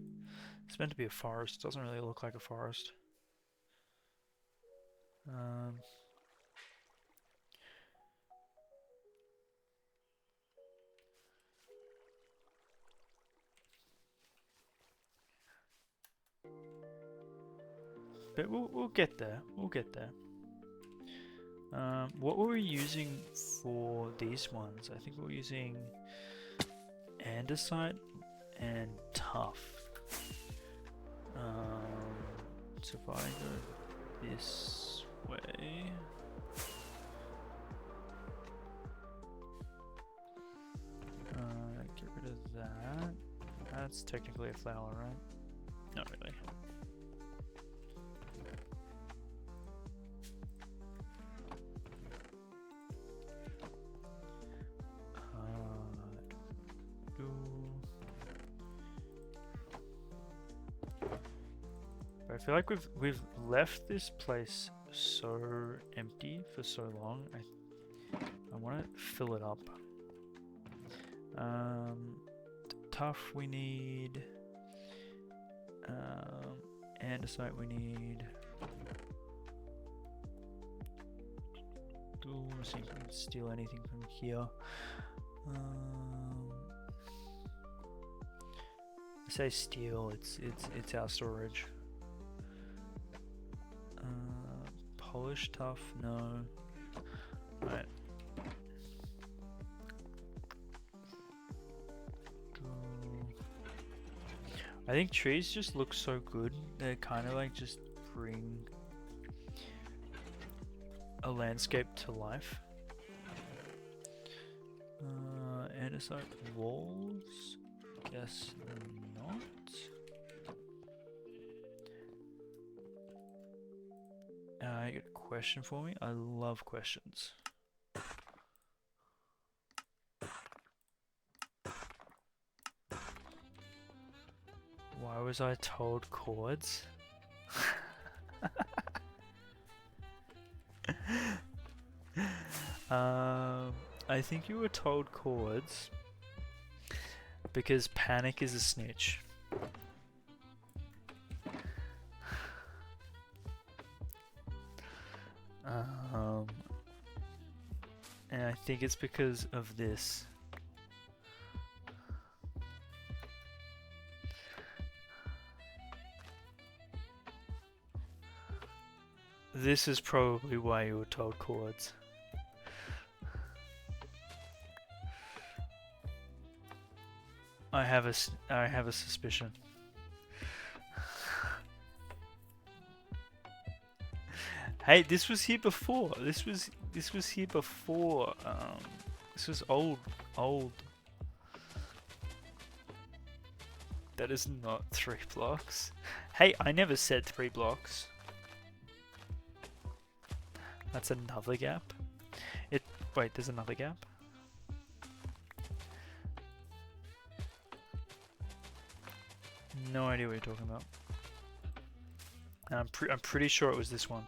It's meant to be a forest, doesn't really look like a forest. But we'll get there. We'll get there. What were we using for these ones? I think we were using andesite and tough. So if I go this way, get rid of that. That's technically a flower, right? Not really. I feel like we've left this place so empty for so long. I want to fill it up. Tough we need. Andesite we need. Let's see if we can steal anything from here. I say steal. It's our storage. Polish tough, no. Right. I think trees just look so good. They kind of like just bring a landscape to life. Andesite walls? Guess not. You got a question for me? I love questions. Why was I told chords? I think you were told chords because Panic is a snitch. And I think it's because of this. This is probably why you were told chords. I have a suspicion. Hey, this was here before. This was here before. This was old. That is not 3 blocks. Hey, I never said 3 blocks. That's another gap. Wait, there's another gap. No idea what you're talking about. I'm pretty sure it was this one.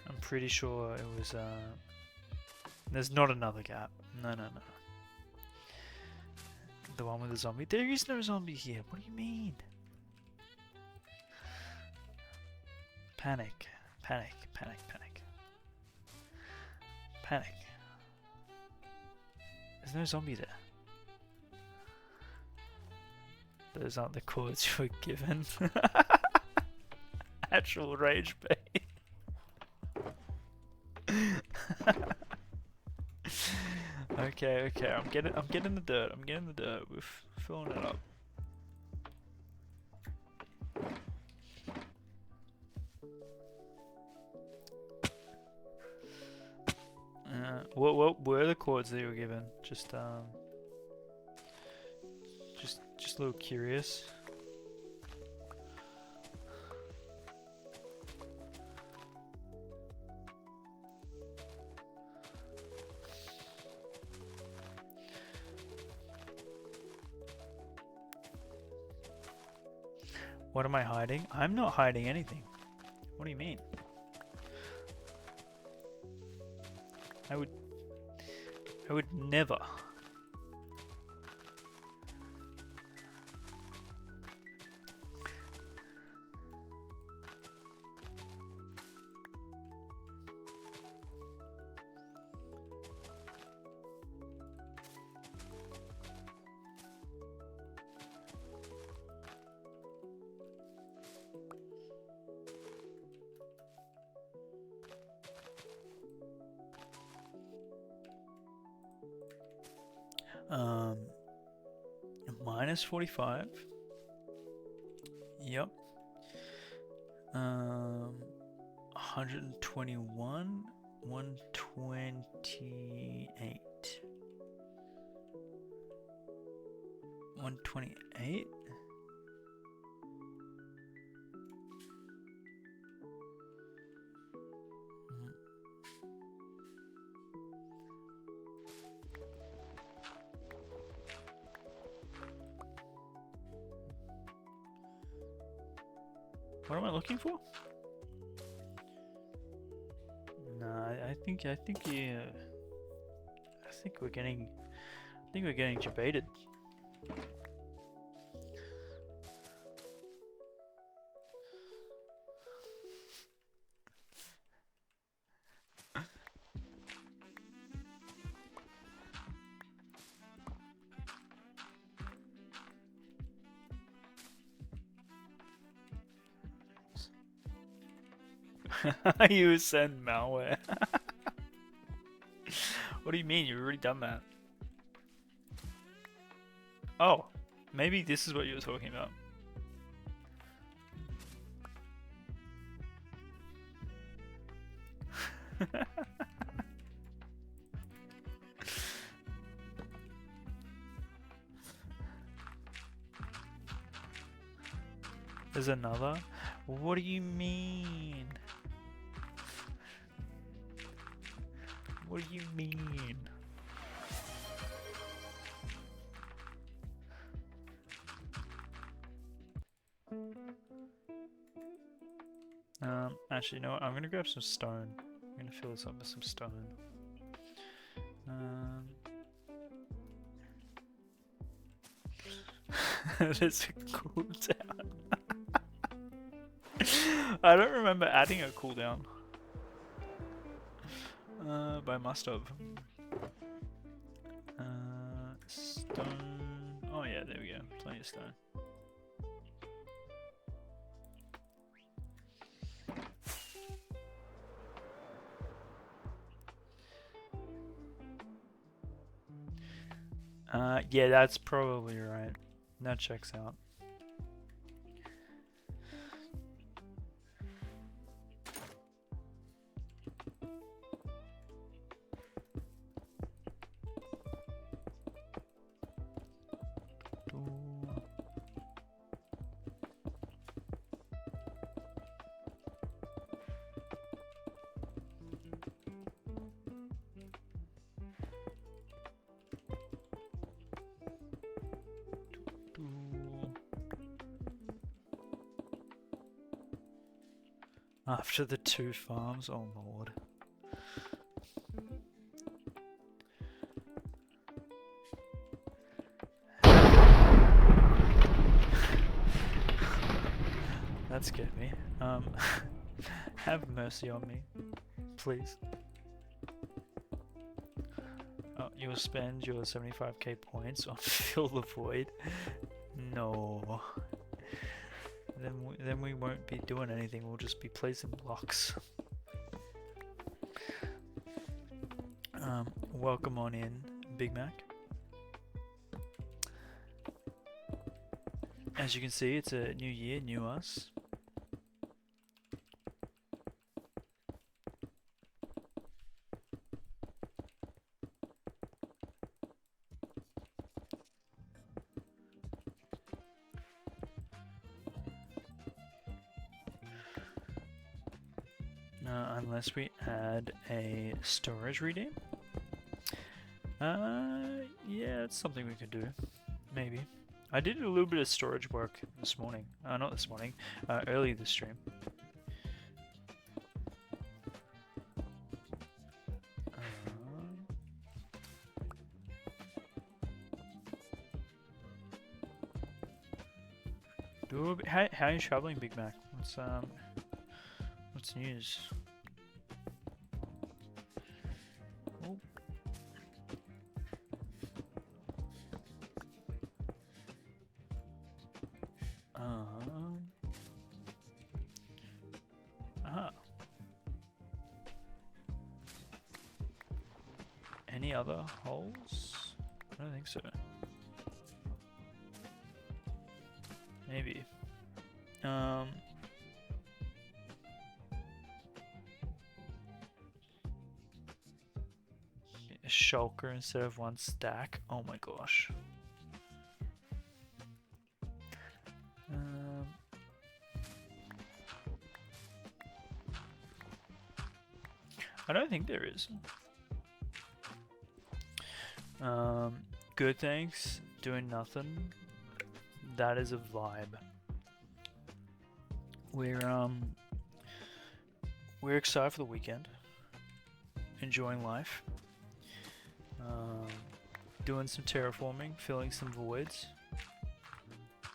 I'm pretty sure it was. There's not another gap. No. The one with the zombie. There is no zombie here. What do you mean? Panic. There's no zombie there. Those aren't the chords you were given. Actual rage bait. Okay. I'm getting the dirt. We're filling it up. What were the chords that you were given? Just a little curious. What am I hiding? I'm not hiding anything. What do you mean? I would never. Minus 45. Yep. 121. 128. 128. What am I looking for? No, I think we're getting debated. You send malware. What do you mean? You've already done that. Oh, maybe this is what you were talking about. There's another? What do you mean? What do you mean? Actually, you know what? I'm gonna grab some stone. I'm gonna fill this up with some stone. There's a cooldown. I don't remember adding a cooldown. But I must have. Stone. Oh yeah, there we go. Plenty of stone. Yeah, that's probably right. That checks out. After the 2 farms, oh lord. That scared me. Have mercy on me, please. Oh, you'll spend your 75k points on fill the void. No. Then we won't be doing anything. We'll just be placing blocks. Welcome on in, Big Mac. As you can see, it's a new year, new us. Unless we add a storage redeem. Yeah, it's something we could do. Maybe. I did a little bit of storage work this morning. Not this morning. Early this stream. How are you traveling, Big Mac? What's news? Oh. Any other holes? I don't think so. Maybe. A shulker instead of 1 stack. Oh my gosh. I don't think there is. Good thanks. Doing nothing. That is a vibe. We're excited for the weekend. Enjoying life. Doing some terraforming, filling some voids.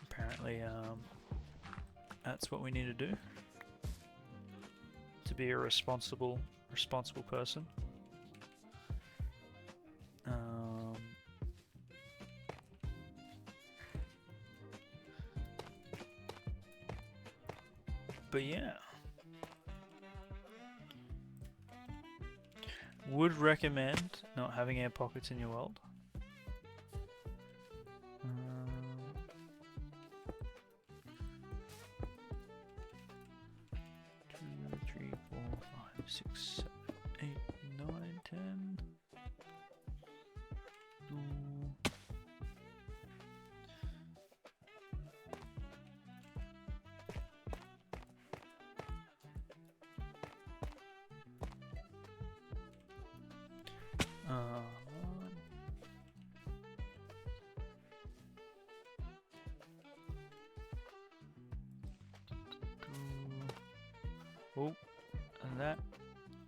Apparently, that's what we need to do to be a responsible person. But yeah, would recommend not having air pockets in your world. 2, 3, 4, 5, 6, 7, 8, 9, 10. Oh, and that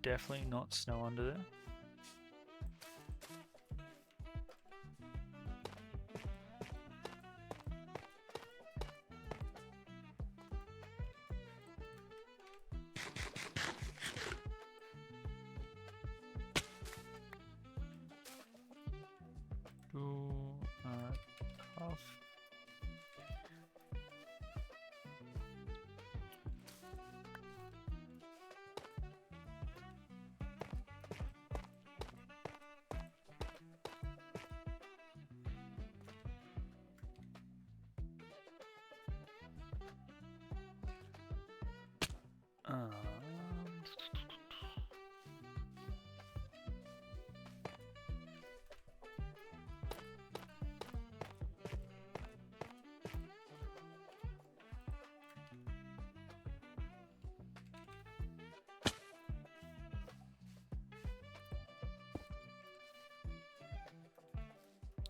definitely not snow under there.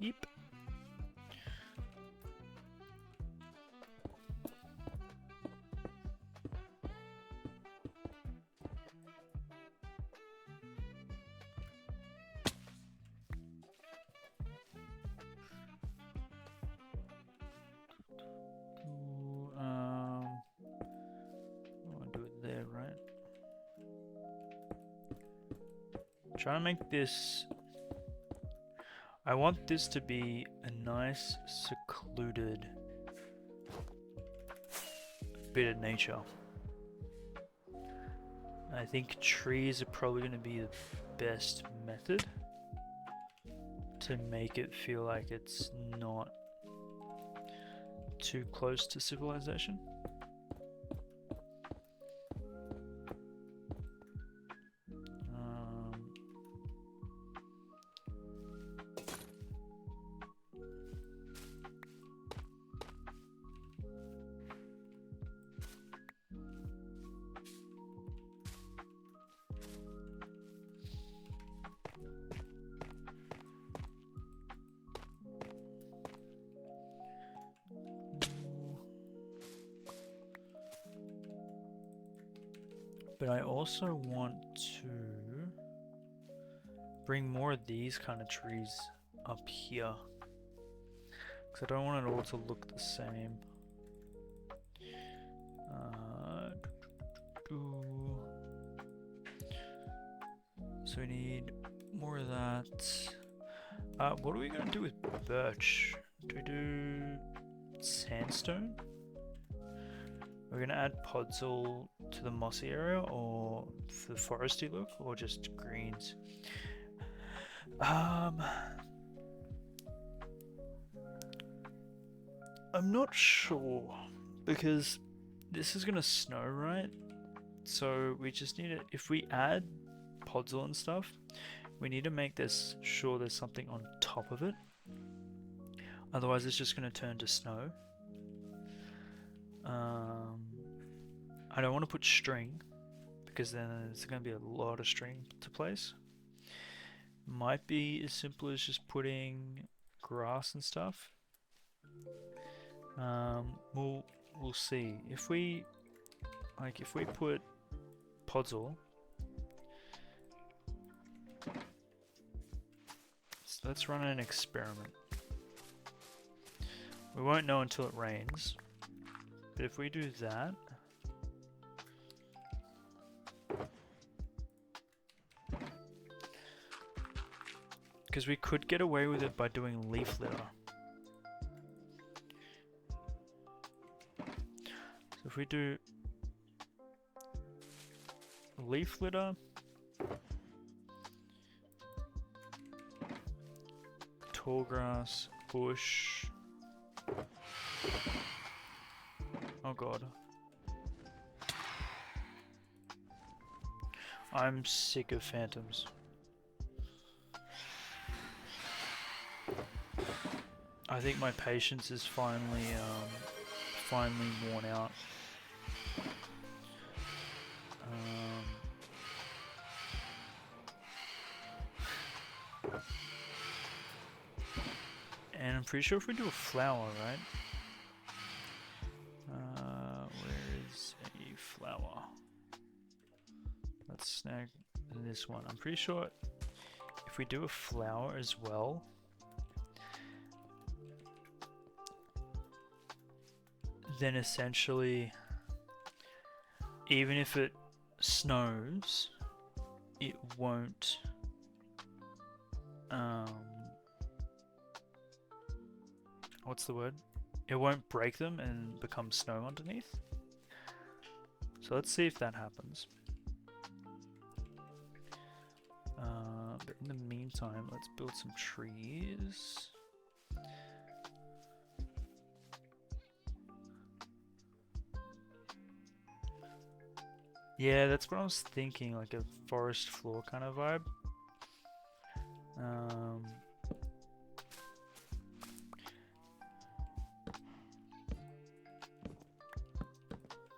Yep. I'll do it there, right? Trying to make this. I want this to be a nice, secluded bit of nature. I think trees are probably going to be the best method to make it feel like it's not too close to civilization. But I also want to bring more of these kind of trees up here. Because I don't want it all to look the same. So we need more of that. What are we going to do with birch? Do we do sandstone? We're going to add podzol to the mossy area, or the foresty look, or just greens? I'm not sure, because this is going to snow, right? So we just need to, if we add podzol and stuff, we need to make this sure there's something on top of it. Otherwise it's just going to turn to snow. I don't want to put string, because then it's going to be a lot of string to place. Might be as simple as just putting grass and stuff. We'll see. If we put podzol, so let's run an experiment. We won't know until it rains, but if we do that, because we could get away with it by doing leaf litter. So if we do leaf litter, tall grass, bush. Oh god. I'm sick of phantoms. I think my patience is finally worn out. And I'm pretty sure if we do a flower, right? Where is a flower? Let's snag this one. I'm pretty sure if we do a flower as well, then essentially, even if it snows, it won't what's the word? It won't break them and become snow underneath. So let's see if that happens. But in the meantime, let's build some trees. Yeah, that's what I was thinking, like a forest floor kind of vibe.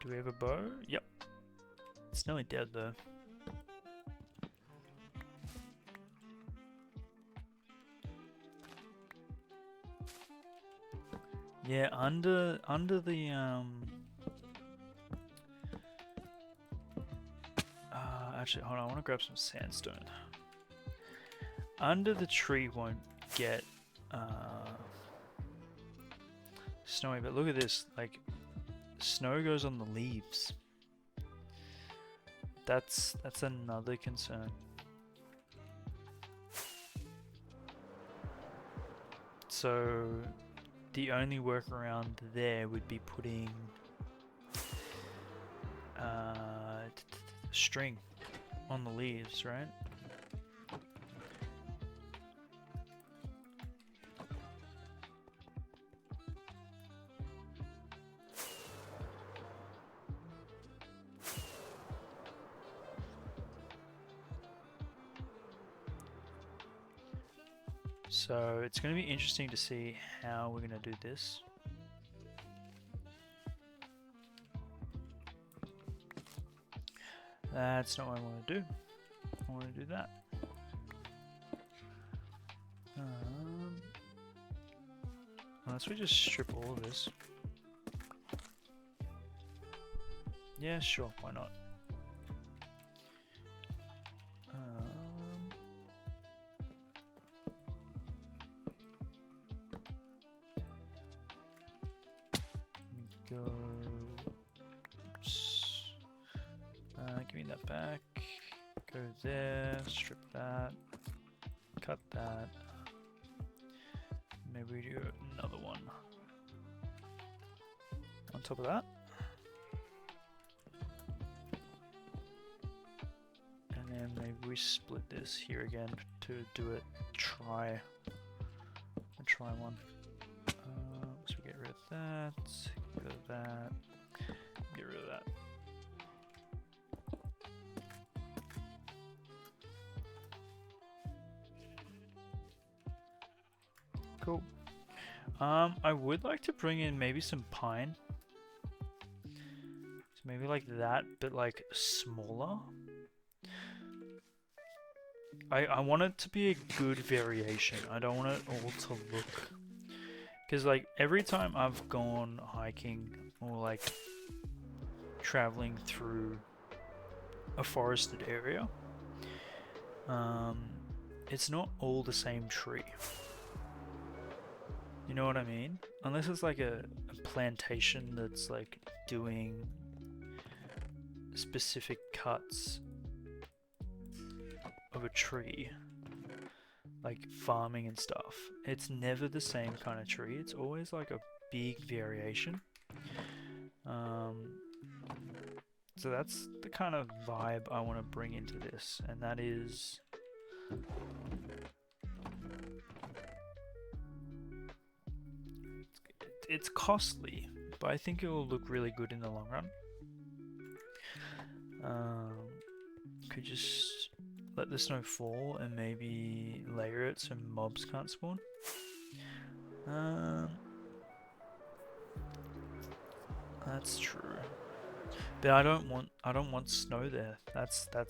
Do we have a bow? Yep. It's nearly dead though. Yeah, under the actually hold on, I want to grab some sandstone. Under the tree won't get snowy, but look at this, like snow goes on the leaves. That's another concern. So the only workaround there would be putting string on the leaves, right? So it's going to be interesting to see how we're going to do this. That's not what I want to do. I want to do that. Unless we just strip all of this. Yeah, sure, why not? Go. Give me that back. Go there, strip that, cut that. Maybe we do another one on top of that. And then maybe we split this here again to do it a try one. So we get rid of that, get rid of that, get rid of that. Cool. I would like to bring in maybe some pine. So maybe like that, but like smaller. I want it to be a good variation. I don't want it all to look... Because like every time I've gone hiking or like traveling through a forested area, it's not all the same tree. You know what I mean? Unless it's like a plantation that's like doing specific cuts of a tree, like farming and stuff. It's never the same kind of tree. It's always like a big variation. So that's the kind of vibe I want to bring into this, and that is it's costly, but I think it will look really good in the long run. Could just let the snow fall and maybe layer it so mobs can't spawn. That's true. But I don't want snow there. That's the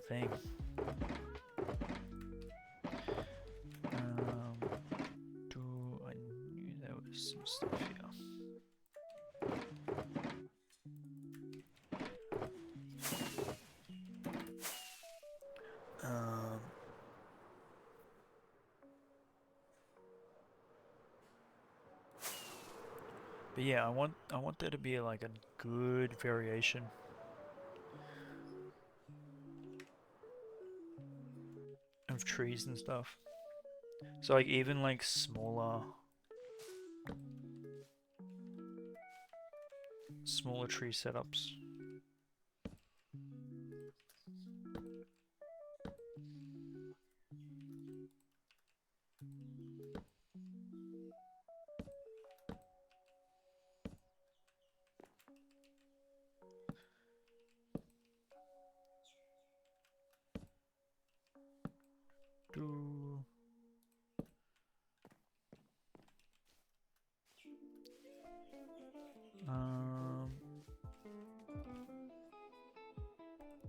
thing. I knew there was some stuff here. But yeah, I want there to be like a good variation. Of trees and stuff. So like even like smaller tree setups.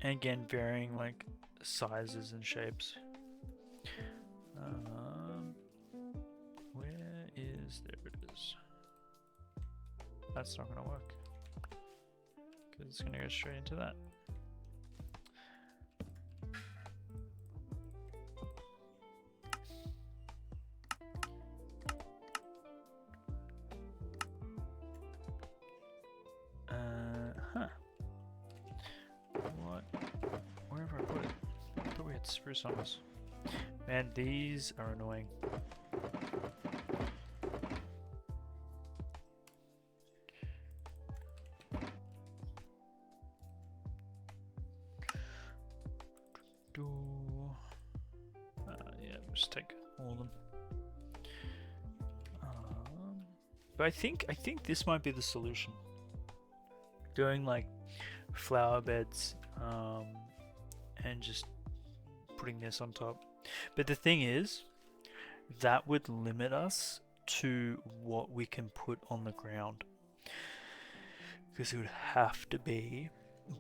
And again, varying like sizes and shapes. Where that's not gonna work. Because it's gonna go straight into that. Huh. What? Where have I put it? I thought we had spruce on us. Man, these are annoying. Yeah, we'll just take all of them. But I think this might be the solution. Doing like flower beds, and just putting this on top. But the thing is, that would limit us to what we can put on the ground. Because it would have to be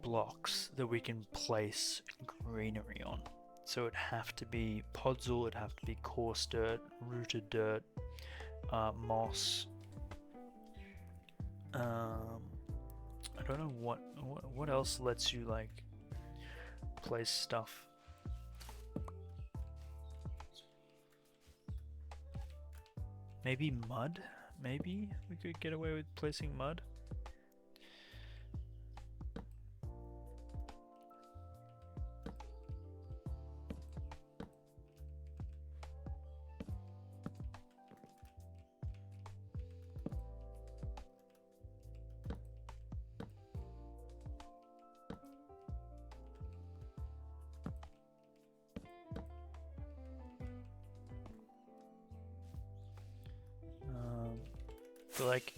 blocks that we can place greenery on. So it'd have to be podzol, it'd have to be coarse dirt, rooted dirt, moss. I don't know what else lets you like place stuff. Maybe mud? Maybe we could get away with placing mud? So like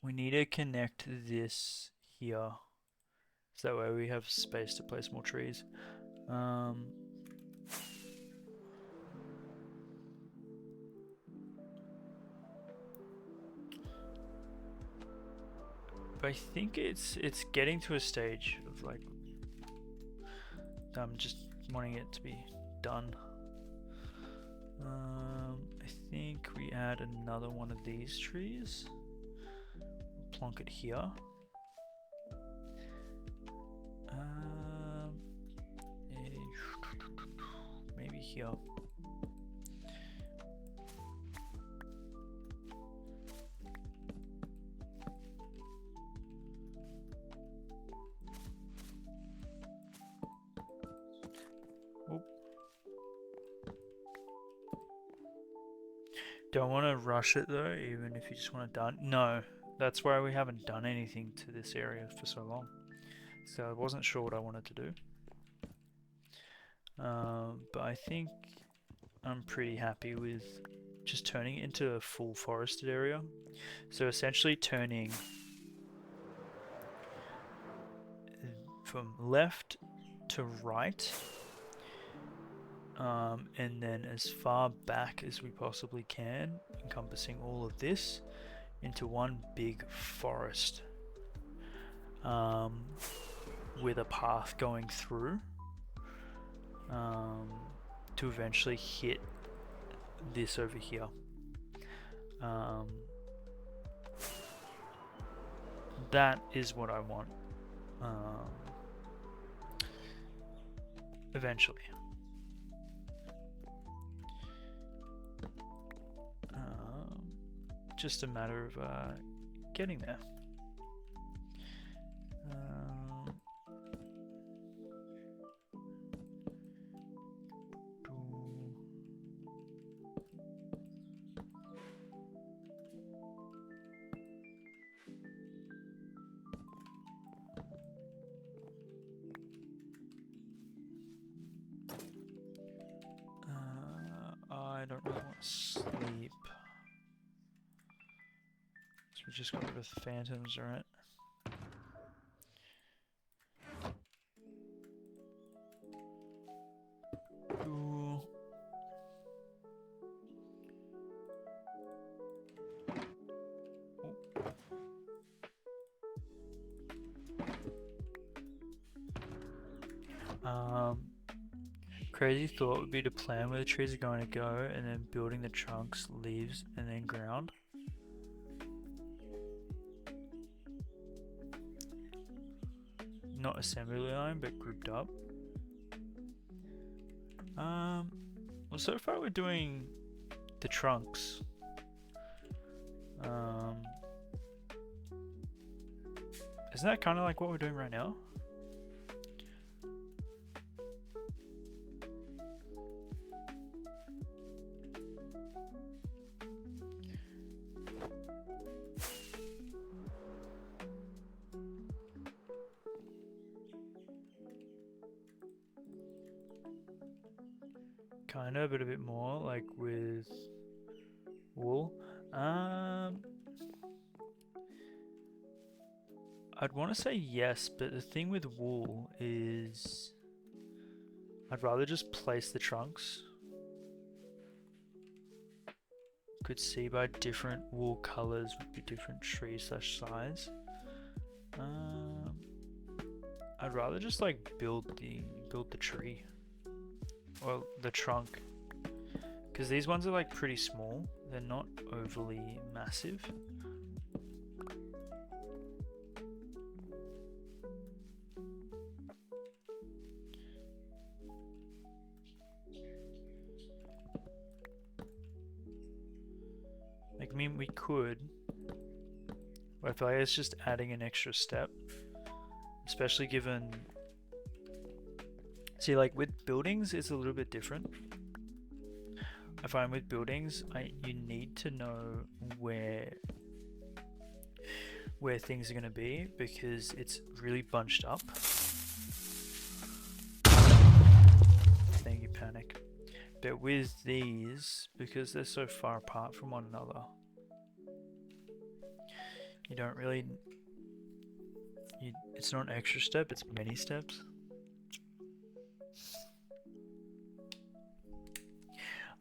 we need to connect this here, so that way we have space to place more trees. But I think it's getting to a stage of like I'm just wanting it to be done. I think we add another one of these trees. Plonk it here. Maybe here. Oop. Don't want to rush it though, even if you just want it done. No, that's why we haven't done anything to this area for so long. So I wasn't sure what I wanted to do. But I think I'm pretty happy with just turning it into a full forested area. So essentially turning from left to right, and then as far back as we possibly can, encompassing all of this into one big forest, with a path going through, to eventually hit this over here. That is what I want, eventually. Just a matter of getting there. I don't really want to sleep. So we just got rid of phantoms, right? Ooh. Crazy thought would be to plan where the trees are going to go and then building the trunks, leaves, and then ground. Not assembly line, but grouped up. Well, so far we're doing the trunks. Isn't that kind of like what we're doing right now? Kind of, but a bit more, like with wool. I'd want to say yes, but the thing with wool is I'd rather just place the trunks. Could see by different wool colors would be different tree slash size. I'd rather just like build the tree or the trunk, because these ones are like pretty small. They're not overly massive. Like, I mean, we could, but I feel like it's just adding an extra step, especially given. See, like with buildings, it's a little bit different. I find with buildings, you need to know where things are going to be, because it's really bunched up. Thank you, Panic. But with these, because they're so far apart from one another, you don't really. It's not an extra step; it's many steps.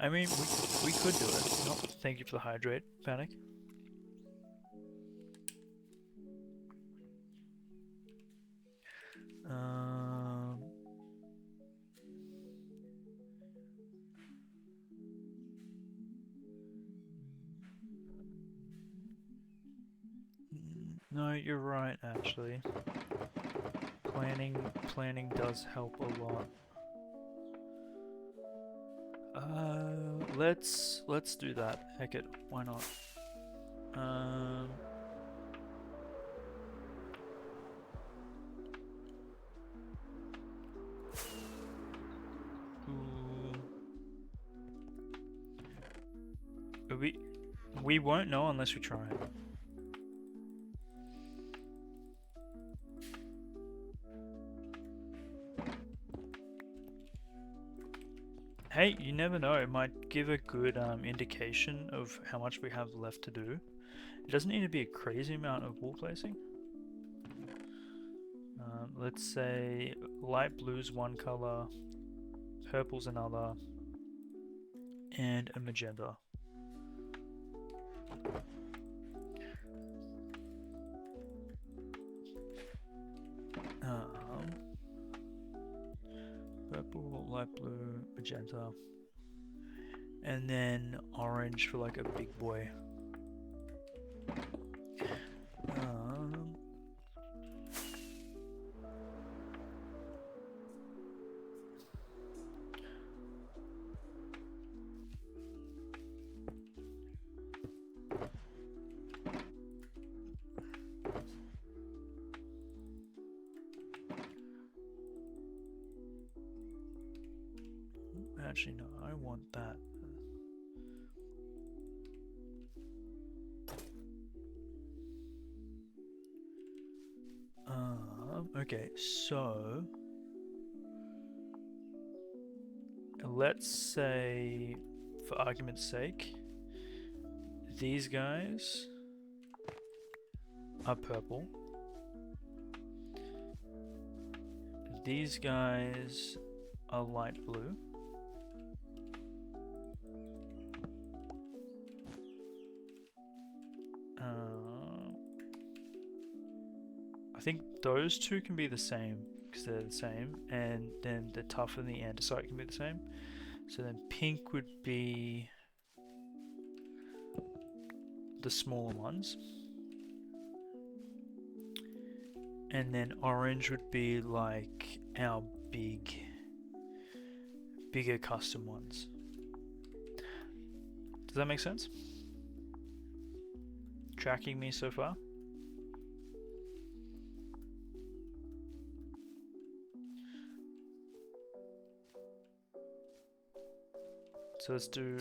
I mean, we could do it. Oh, thank you for the hydrate, Panic. No, you're right. Actually, planning does help a lot. Let's do that. Heck it, why not? We won't know unless we try it. Hey, you never know. It might give a good indication of how much we have left to do. It doesn't need to be a crazy amount of wool placing. Let's say light blue's one color, purple's another, and a magenta. Purple, light blue, magenta, and then orange for like a big boy. Actually, no, I want that. Okay, so let's say, for argument's sake, these guys are purple. These guys are light blue. I think those two can be the same. because they're the same, and then the tough and the andesite can be the same. So then pink would be the smaller ones, and then orange would be like our bigger custom ones. Does that make sense? Tracking me so far? So let's do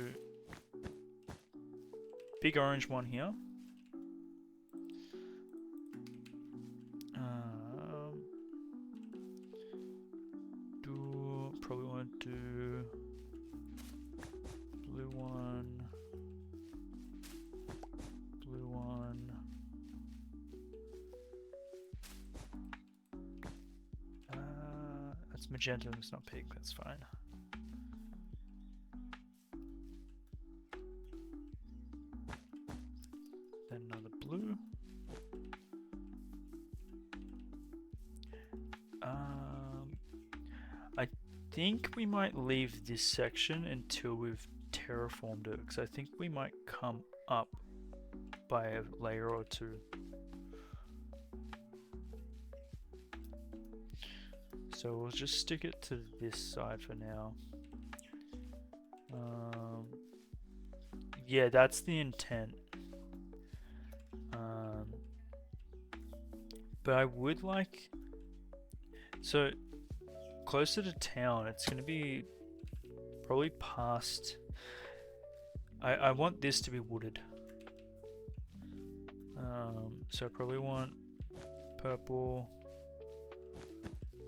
big orange one here. Probably want to do blue one, blue one. That's magenta, it's not pink, that's fine. Then another blue. I think we might leave this section until we've terraformed it, because I think we might come up by a layer or two. So we'll just stick it to this side for now. Yeah, that's the intent. But I would like... So, closer to town, it's going to be probably past... I want this to be wooded. So I probably want purple,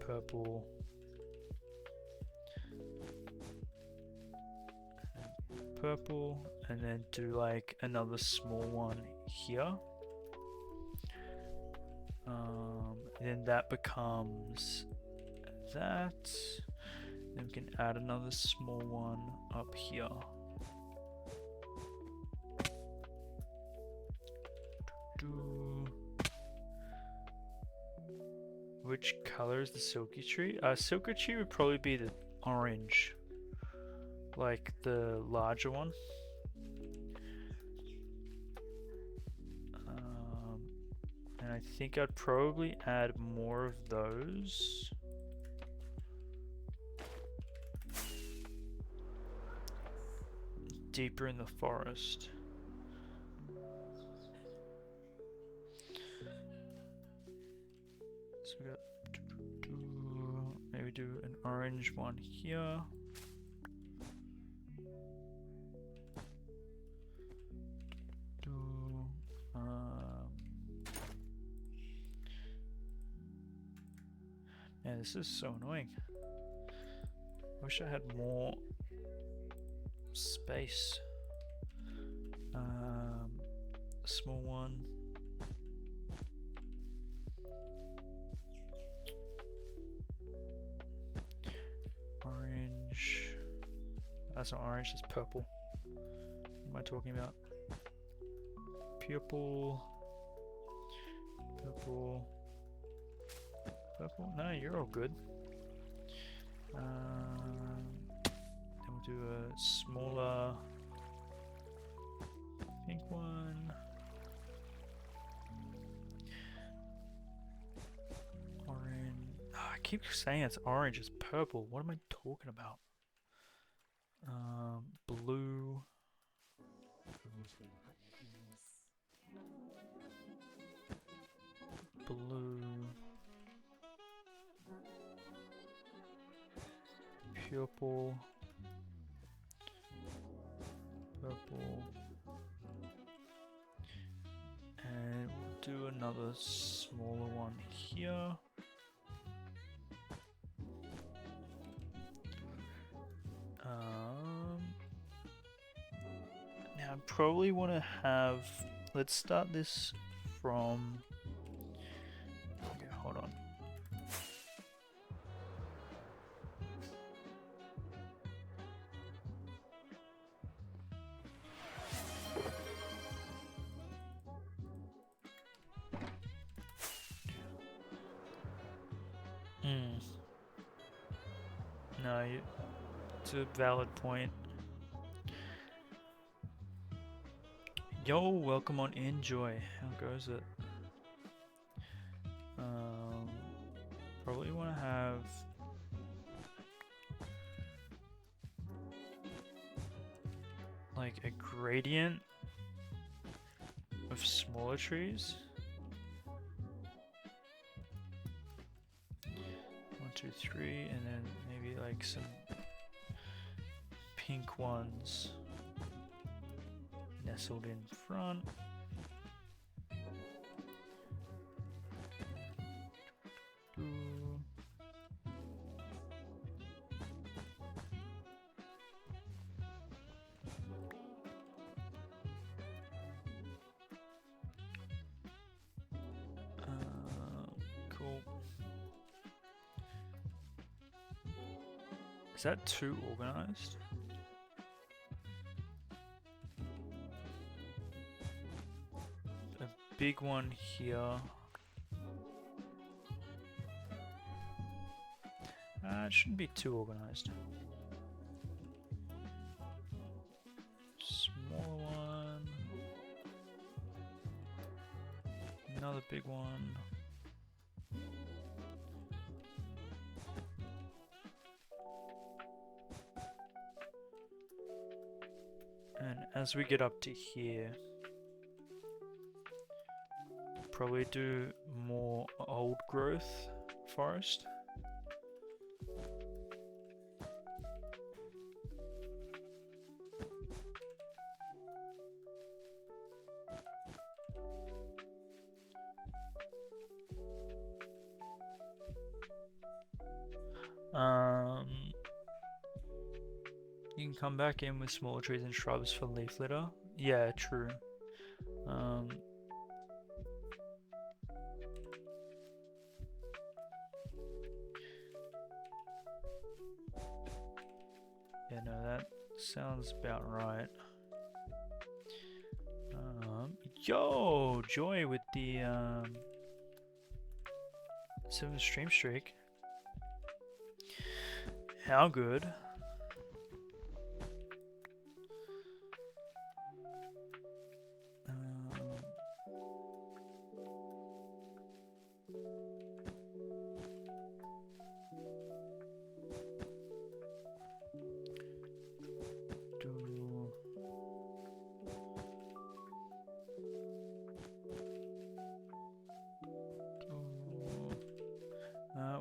purple, purple, and then do like another small one here. Then that becomes that. Then we can add another small one up here. Which color is the silky tree? Silky tree would probably be the orange, like the larger one. And I think I'd probably add more of those. Deeper in the forest. So we got maybe do an orange one here. Man, this is so annoying. Wish I had more space. Small one. Orange. That's not orange, it's purple. What am I talking about? Purple. Purple. Purple? No, you're all good. Then we'll do a smaller pink one. Orange. Oh, I keep saying it's orange, it's purple. What am I talking about? Blue. Blue. Purple. Purple. And we'll do another smaller one here. Now I probably want to have... Let's start this from... Okay, hold on. Hmm. No, it's a valid point. Yo, welcome on in, Joy. How goes it? Um, Probably want to have like a gradient of smaller trees. 1, 2, 3, and then maybe like some pink ones nestled in front. Ooh. Cool. Is that too organized? A big one here. It shouldn't be too organized. Smaller one. Another big one. And as we get up to here, probably do more old growth forest. You can come back in with smaller trees and shrubs for leaf litter. Yeah, true. Yeah, no, that sounds about right. Yo, Joy with the 7 stream streak. How good?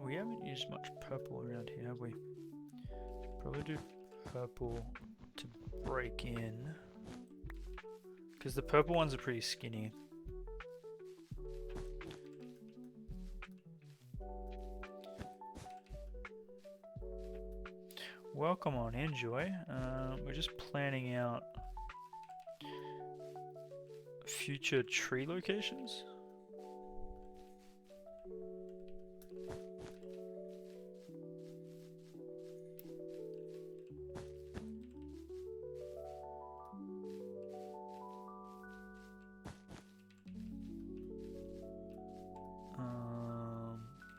We haven't used much purple around here, have we? Probably do purple to break in. Because the purple ones are pretty skinny. Welcome on in, Joy. We're just planning out future tree locations.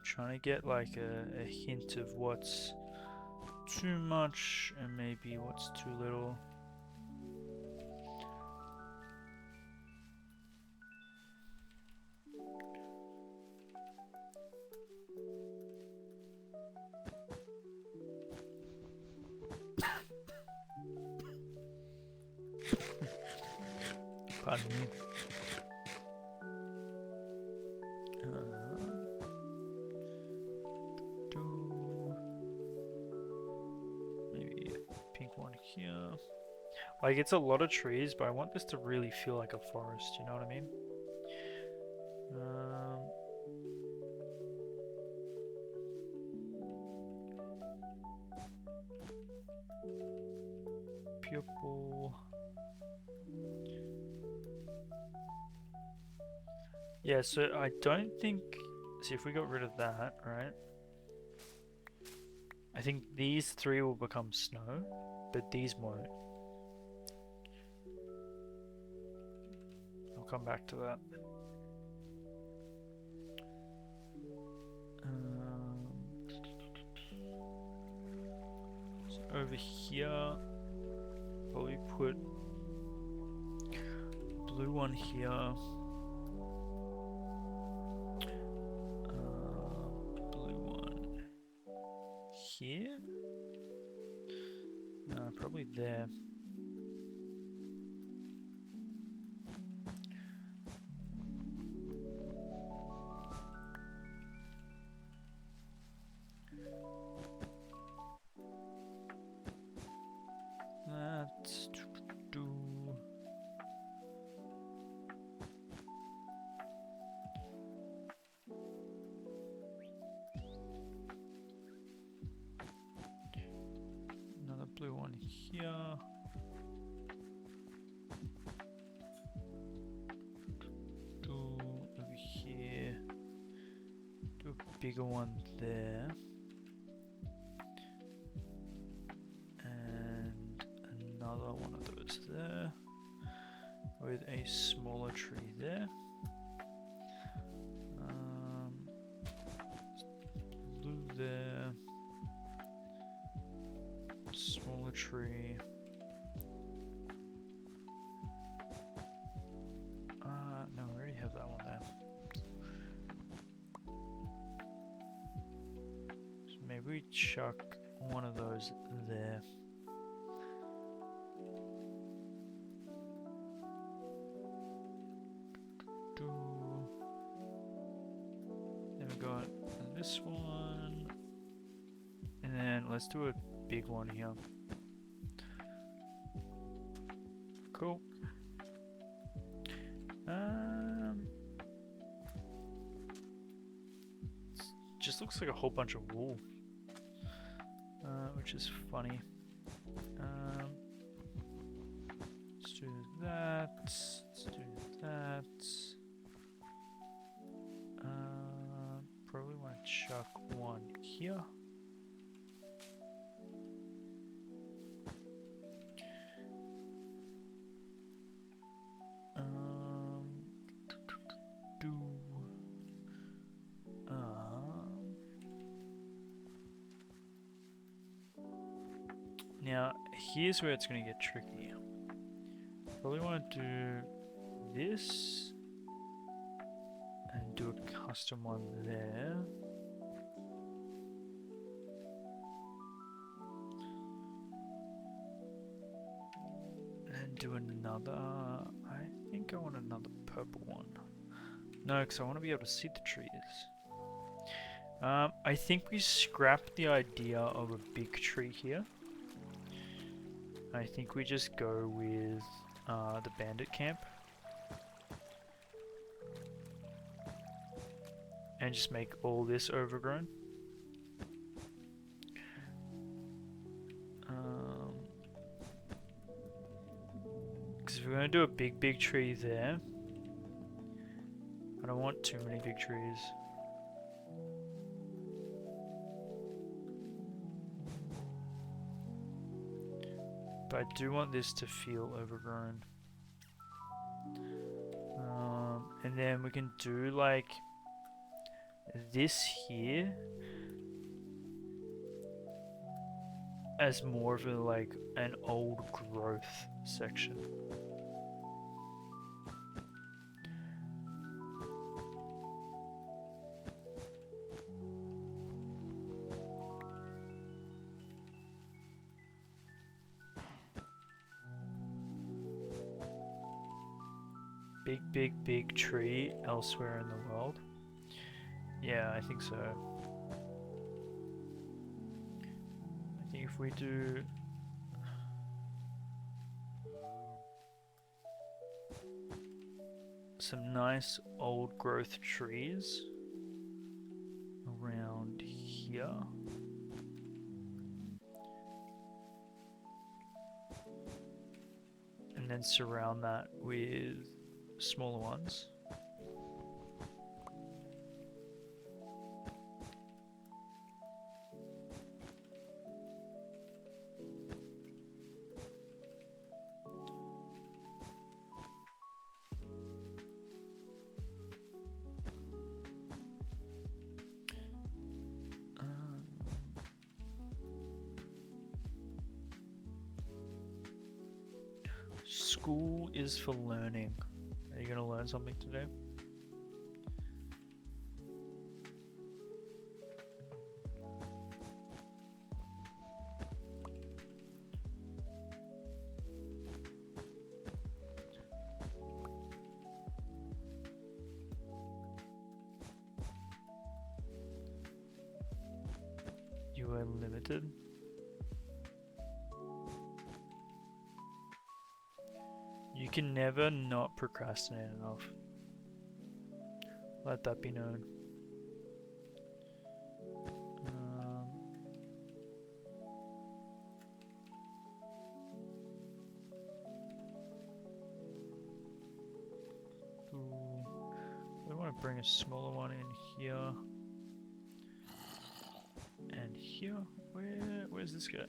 Trying to get like a hint of what's too much and maybe what's too little. Pardon me. Maybe a pink one here. Like, it's a lot of trees, but I want this to really feel like a forest, you know what I mean? Purple. Yeah, so I don't think... See, if we got rid of that, right? I think these 3 will become snow, but these won't. I'll come back to that. over here. Probably put blue one here. Blue one here. Probably there. Let's do another blue one here. Do over here. Do a bigger one there. And another one of those there. With a smaller tree there. Blue there. Smaller tree. No, we already have that one there. So maybe we chuck one of those there. Then we got this one. And then let's do a big one here. Cool. Just looks like a whole bunch of wool, which is funny. Let's do that. Let's do that. Probably want to chuck one here. Now, here's where it's going to get tricky. Probably want to do this and do a custom one there. And do another, I think I want another purple one. No, because I want to be able to see the trees. I think we scrap the idea of a big tree here. I think we just go with the bandit camp. And just make all this overgrown. Because if we're going to do a big tree there, I don't want too many big trees. But I do want this to feel overgrown. And then we can do like this here as more of a like an old growth section. Big tree elsewhere in the world. Yeah, I think so. I think if we do some nice old growth trees around here. And then surround that with smaller ones. School is for learning. Are you gonna learn something today? You are limited. You can never not procrastinate enough. Let that be known. I want to bring a smaller one in here. And here? Where's this guy?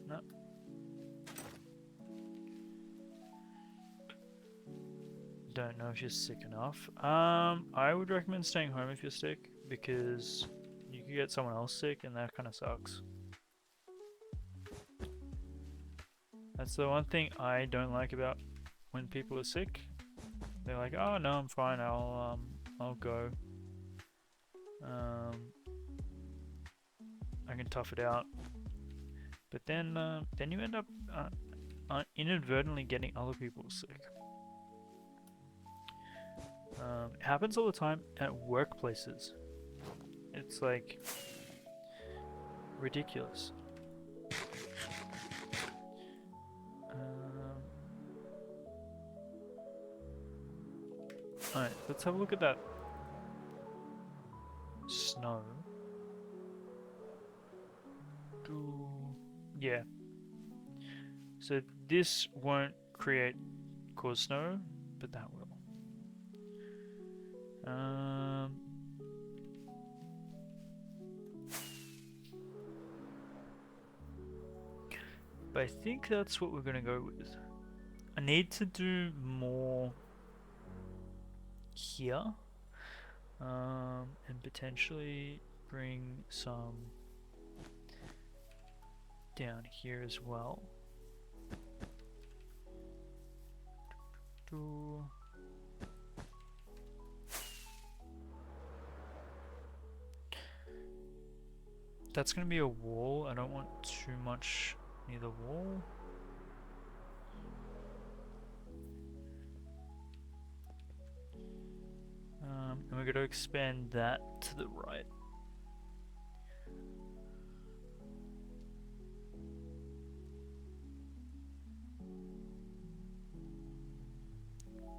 No. Don't know if you're sick enough. I would recommend staying home if you're sick, because you could get someone else sick and that kind of sucks. That's the one thing I don't like about when people are sick. They're like, oh no, I'm fine, I'll go. I can tough it out. But then you end up inadvertently getting other people sick. It happens all the time at workplaces. It's like ridiculous. Alright, let's have a look at that snow. Yeah. So this won't cause snow, but that will. But I think that's what we're gonna go with. I need to do more here, and potentially bring some down here as well. That's gonna be a wall. I don't want too much near the wall. And we're gonna expand that to the right.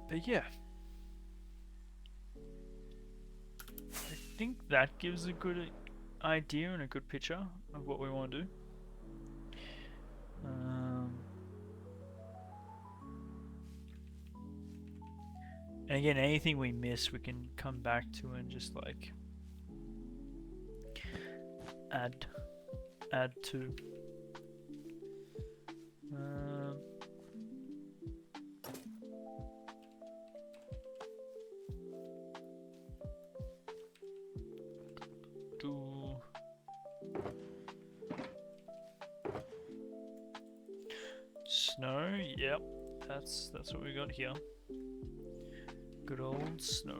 But yeah, I think that gives a good idea and a good picture of what we want to do. And again, anything we miss, we can come back to and just like add to. Snow, yep, that's what we got here. Good old snow.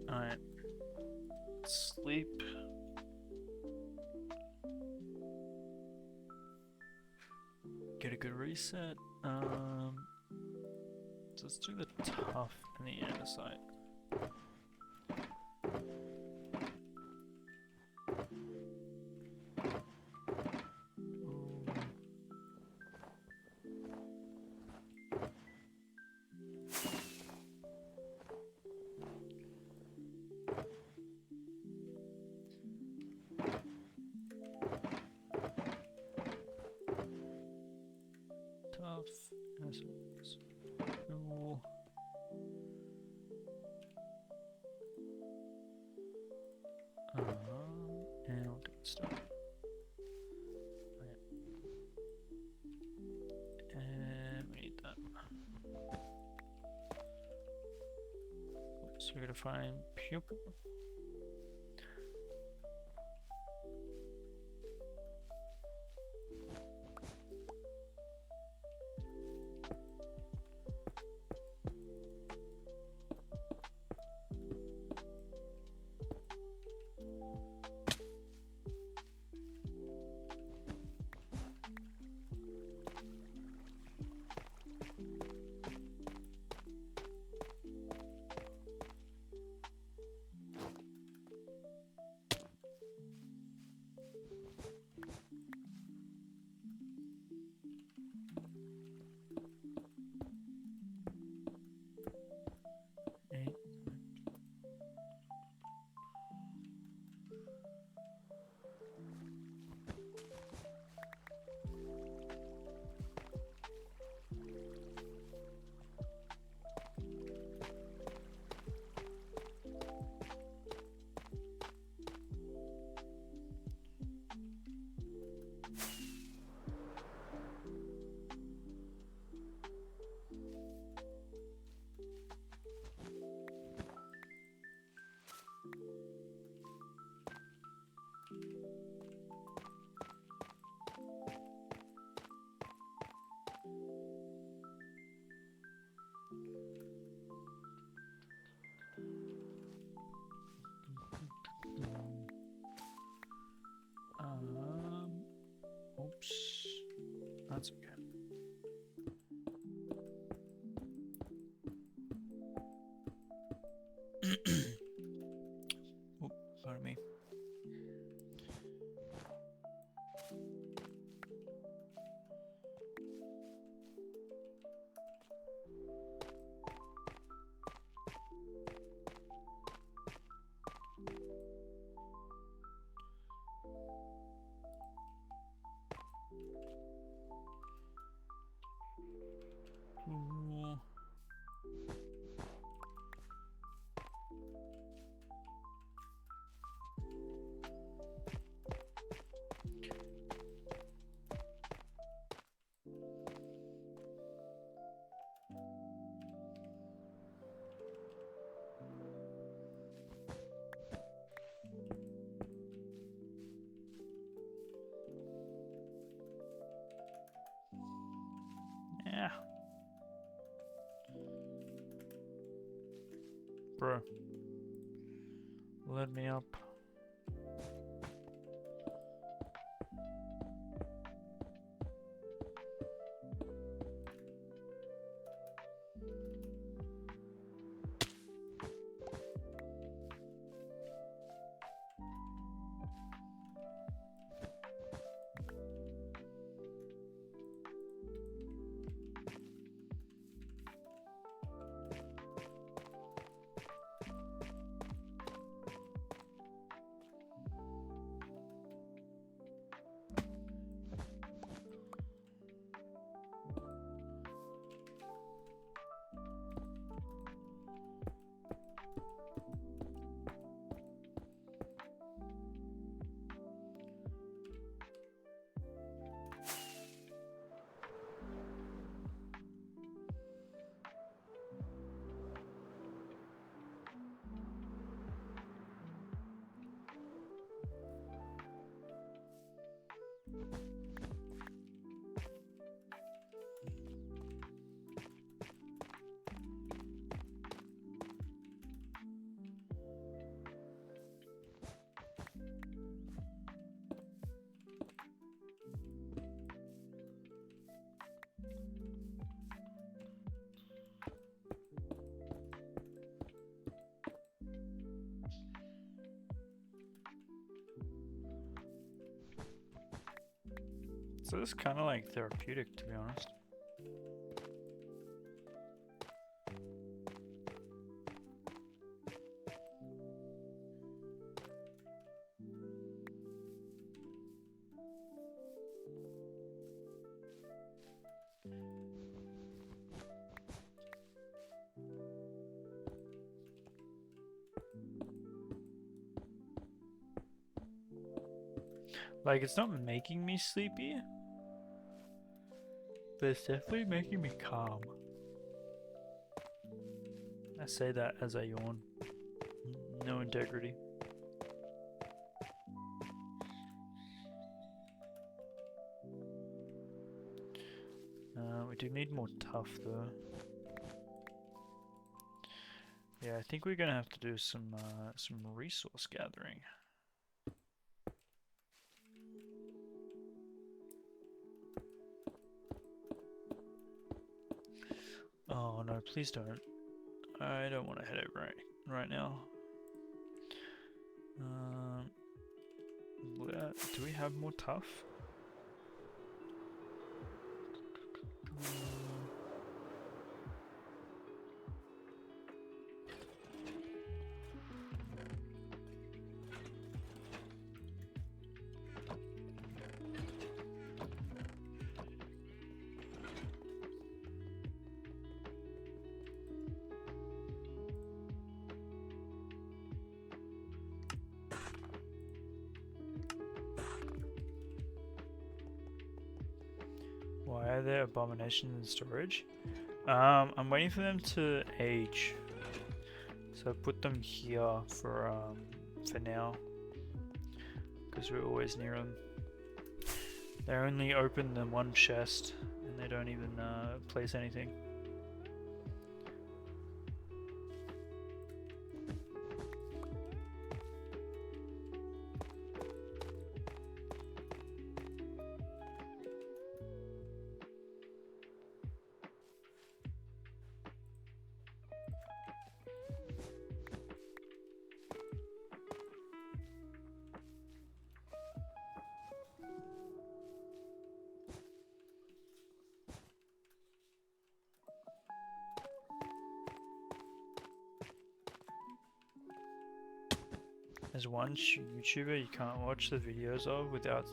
Alright. Sleep. Get a good reset. So let's do the tough and the andesite. Tough, cool. And we'll get started. And we need that. So we're gonna find pupil. Eight. Oops. That's okay. Oop, pardon me. Ooh. Yeah. Bro. Let me up. So this is kind of like therapeutic, to be honest. Like, it's not making me sleepy, but it's definitely making me calm. I say that as I yawn. No integrity. We do need more tough though. Yeah, I think we're gonna have to do some resource gathering. Oh no, please don't. I don't want to head out right now. Um, do we have more tough? Why are there abominations in storage? I'm waiting for them to age. So I put them here for now, because we're always near them. They only open the one chest, and they don't even place anything. There's one YouTuber you can't watch the videos of without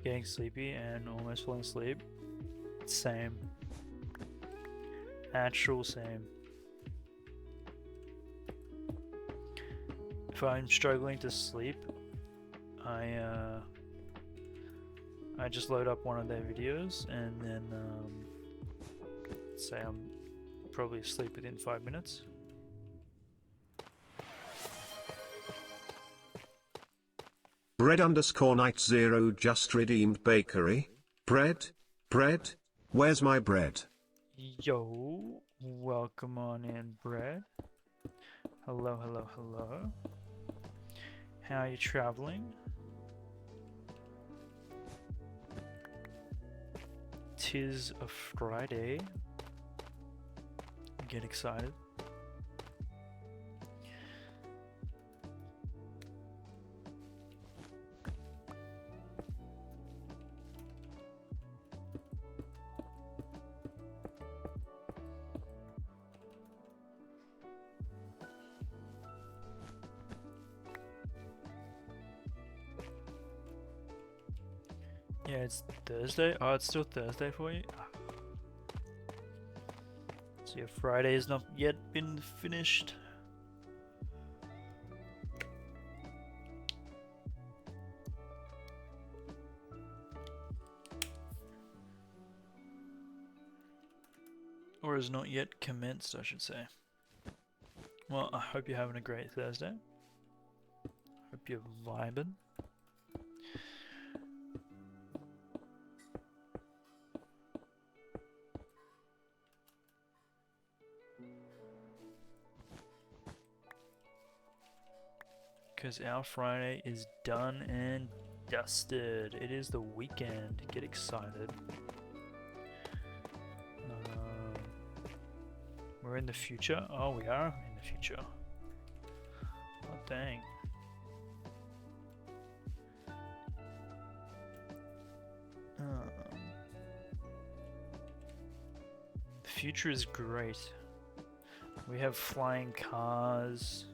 getting sleepy and almost falling asleep. Same. Actual same. If I'm struggling to sleep, I just load up one of their videos and then say I'm probably asleep within 5 minutes. Bread_night0 just redeemed bakery. Bread? Where's my bread? Yo, welcome on in, Bread. Hello. How are you traveling? Tis a Friday. Get excited. Yeah, it's Thursday. Oh, it's still Thursday for you? So your Friday has not yet been finished. Or has not yet commenced, I should say. Well, I hope you're having a great Thursday. Hope you're vibing. Because our Friday is done and dusted. It is the weekend. Get excited. We're in the future. Oh, we are in the future. Oh, dang. The future is great. We have flying cars.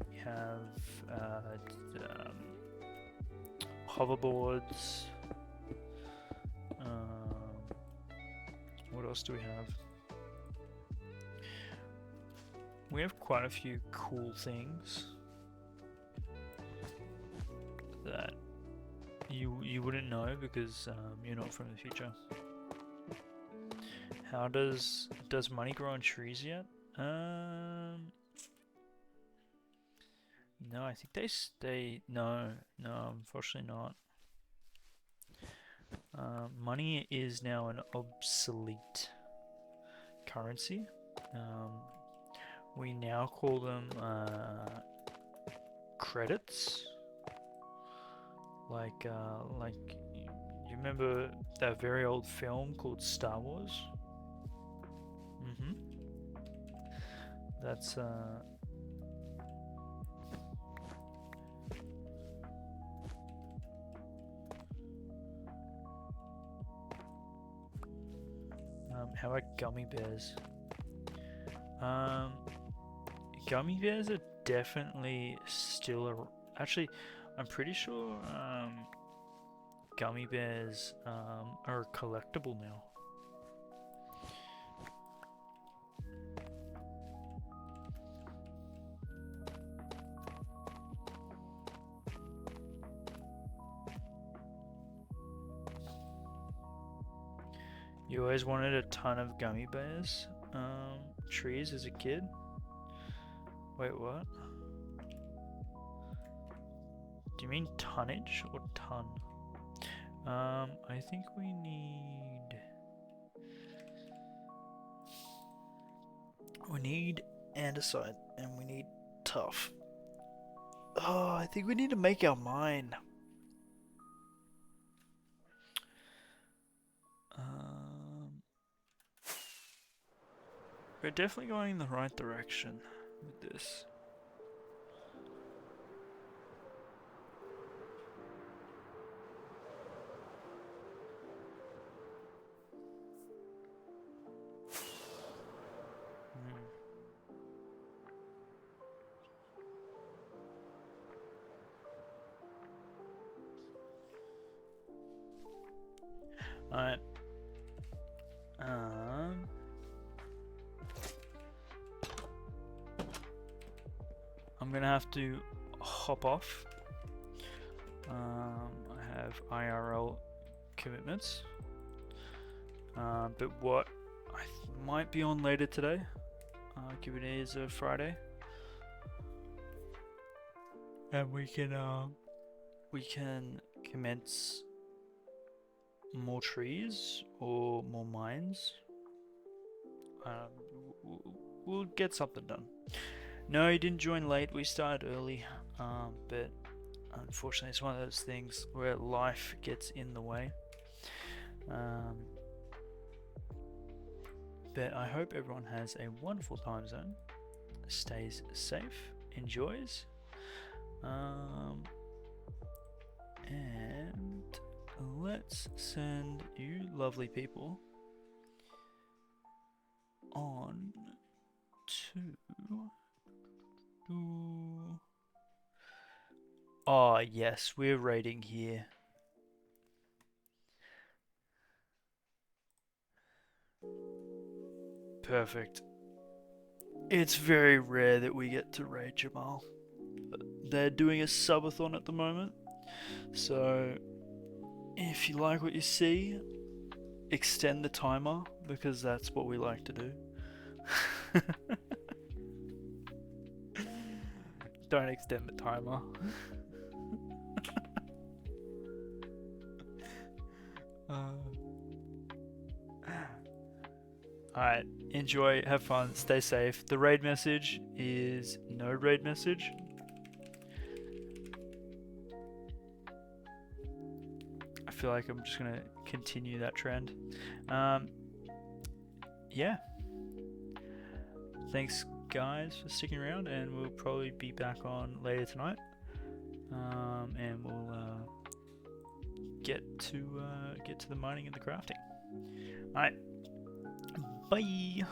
We have hoverboards. What else do we have? We have quite a few cool things that you wouldn't know because you're not from the future. How does money grow on trees yet? No, I think they stay. No, no, unfortunately not. Money is now an obsolete currency. Um, we now call them credits. Like, you remember that very old film called Star Wars? Mm-hmm. That's how about gummy bears? Um, Gummy bears are definitely still actually, I'm pretty sure gummy bears are collectible now. You always wanted a ton of gummy bears trees as a kid? Wait, what? Do you mean tonnage or ton? I think we need andesite and we need tough. Oh, I think we need to make our mine. Um, we're definitely going in the right direction with this. Hmm. Alright. Um, I'm gonna have to hop off. I have IRL commitments. But what I might be on later today, given it is a Friday, and we can commence more trees or more mines. We'll get something done. No, you didn't join late. We started early, but unfortunately, it's one of those things where life gets in the way. Um, but I hope everyone has a wonderful time zone, stays safe, enjoys, and let's send you lovely people on to. Oh, yes, we're raiding here. Perfect. It's very rare that we get to raid Jamal. They're doing a subathon at the moment, so if you like what you see, extend the timer because that's what we like to do. Don't extend the timer. Alright, enjoy, have fun, stay safe. The raid message is no raid message. I feel like I'm just gonna continue that trend. Yeah. Thanks, guys, for sticking around, and we'll probably be back on later tonight. And we'll get to the mining and the crafting. All right, bye.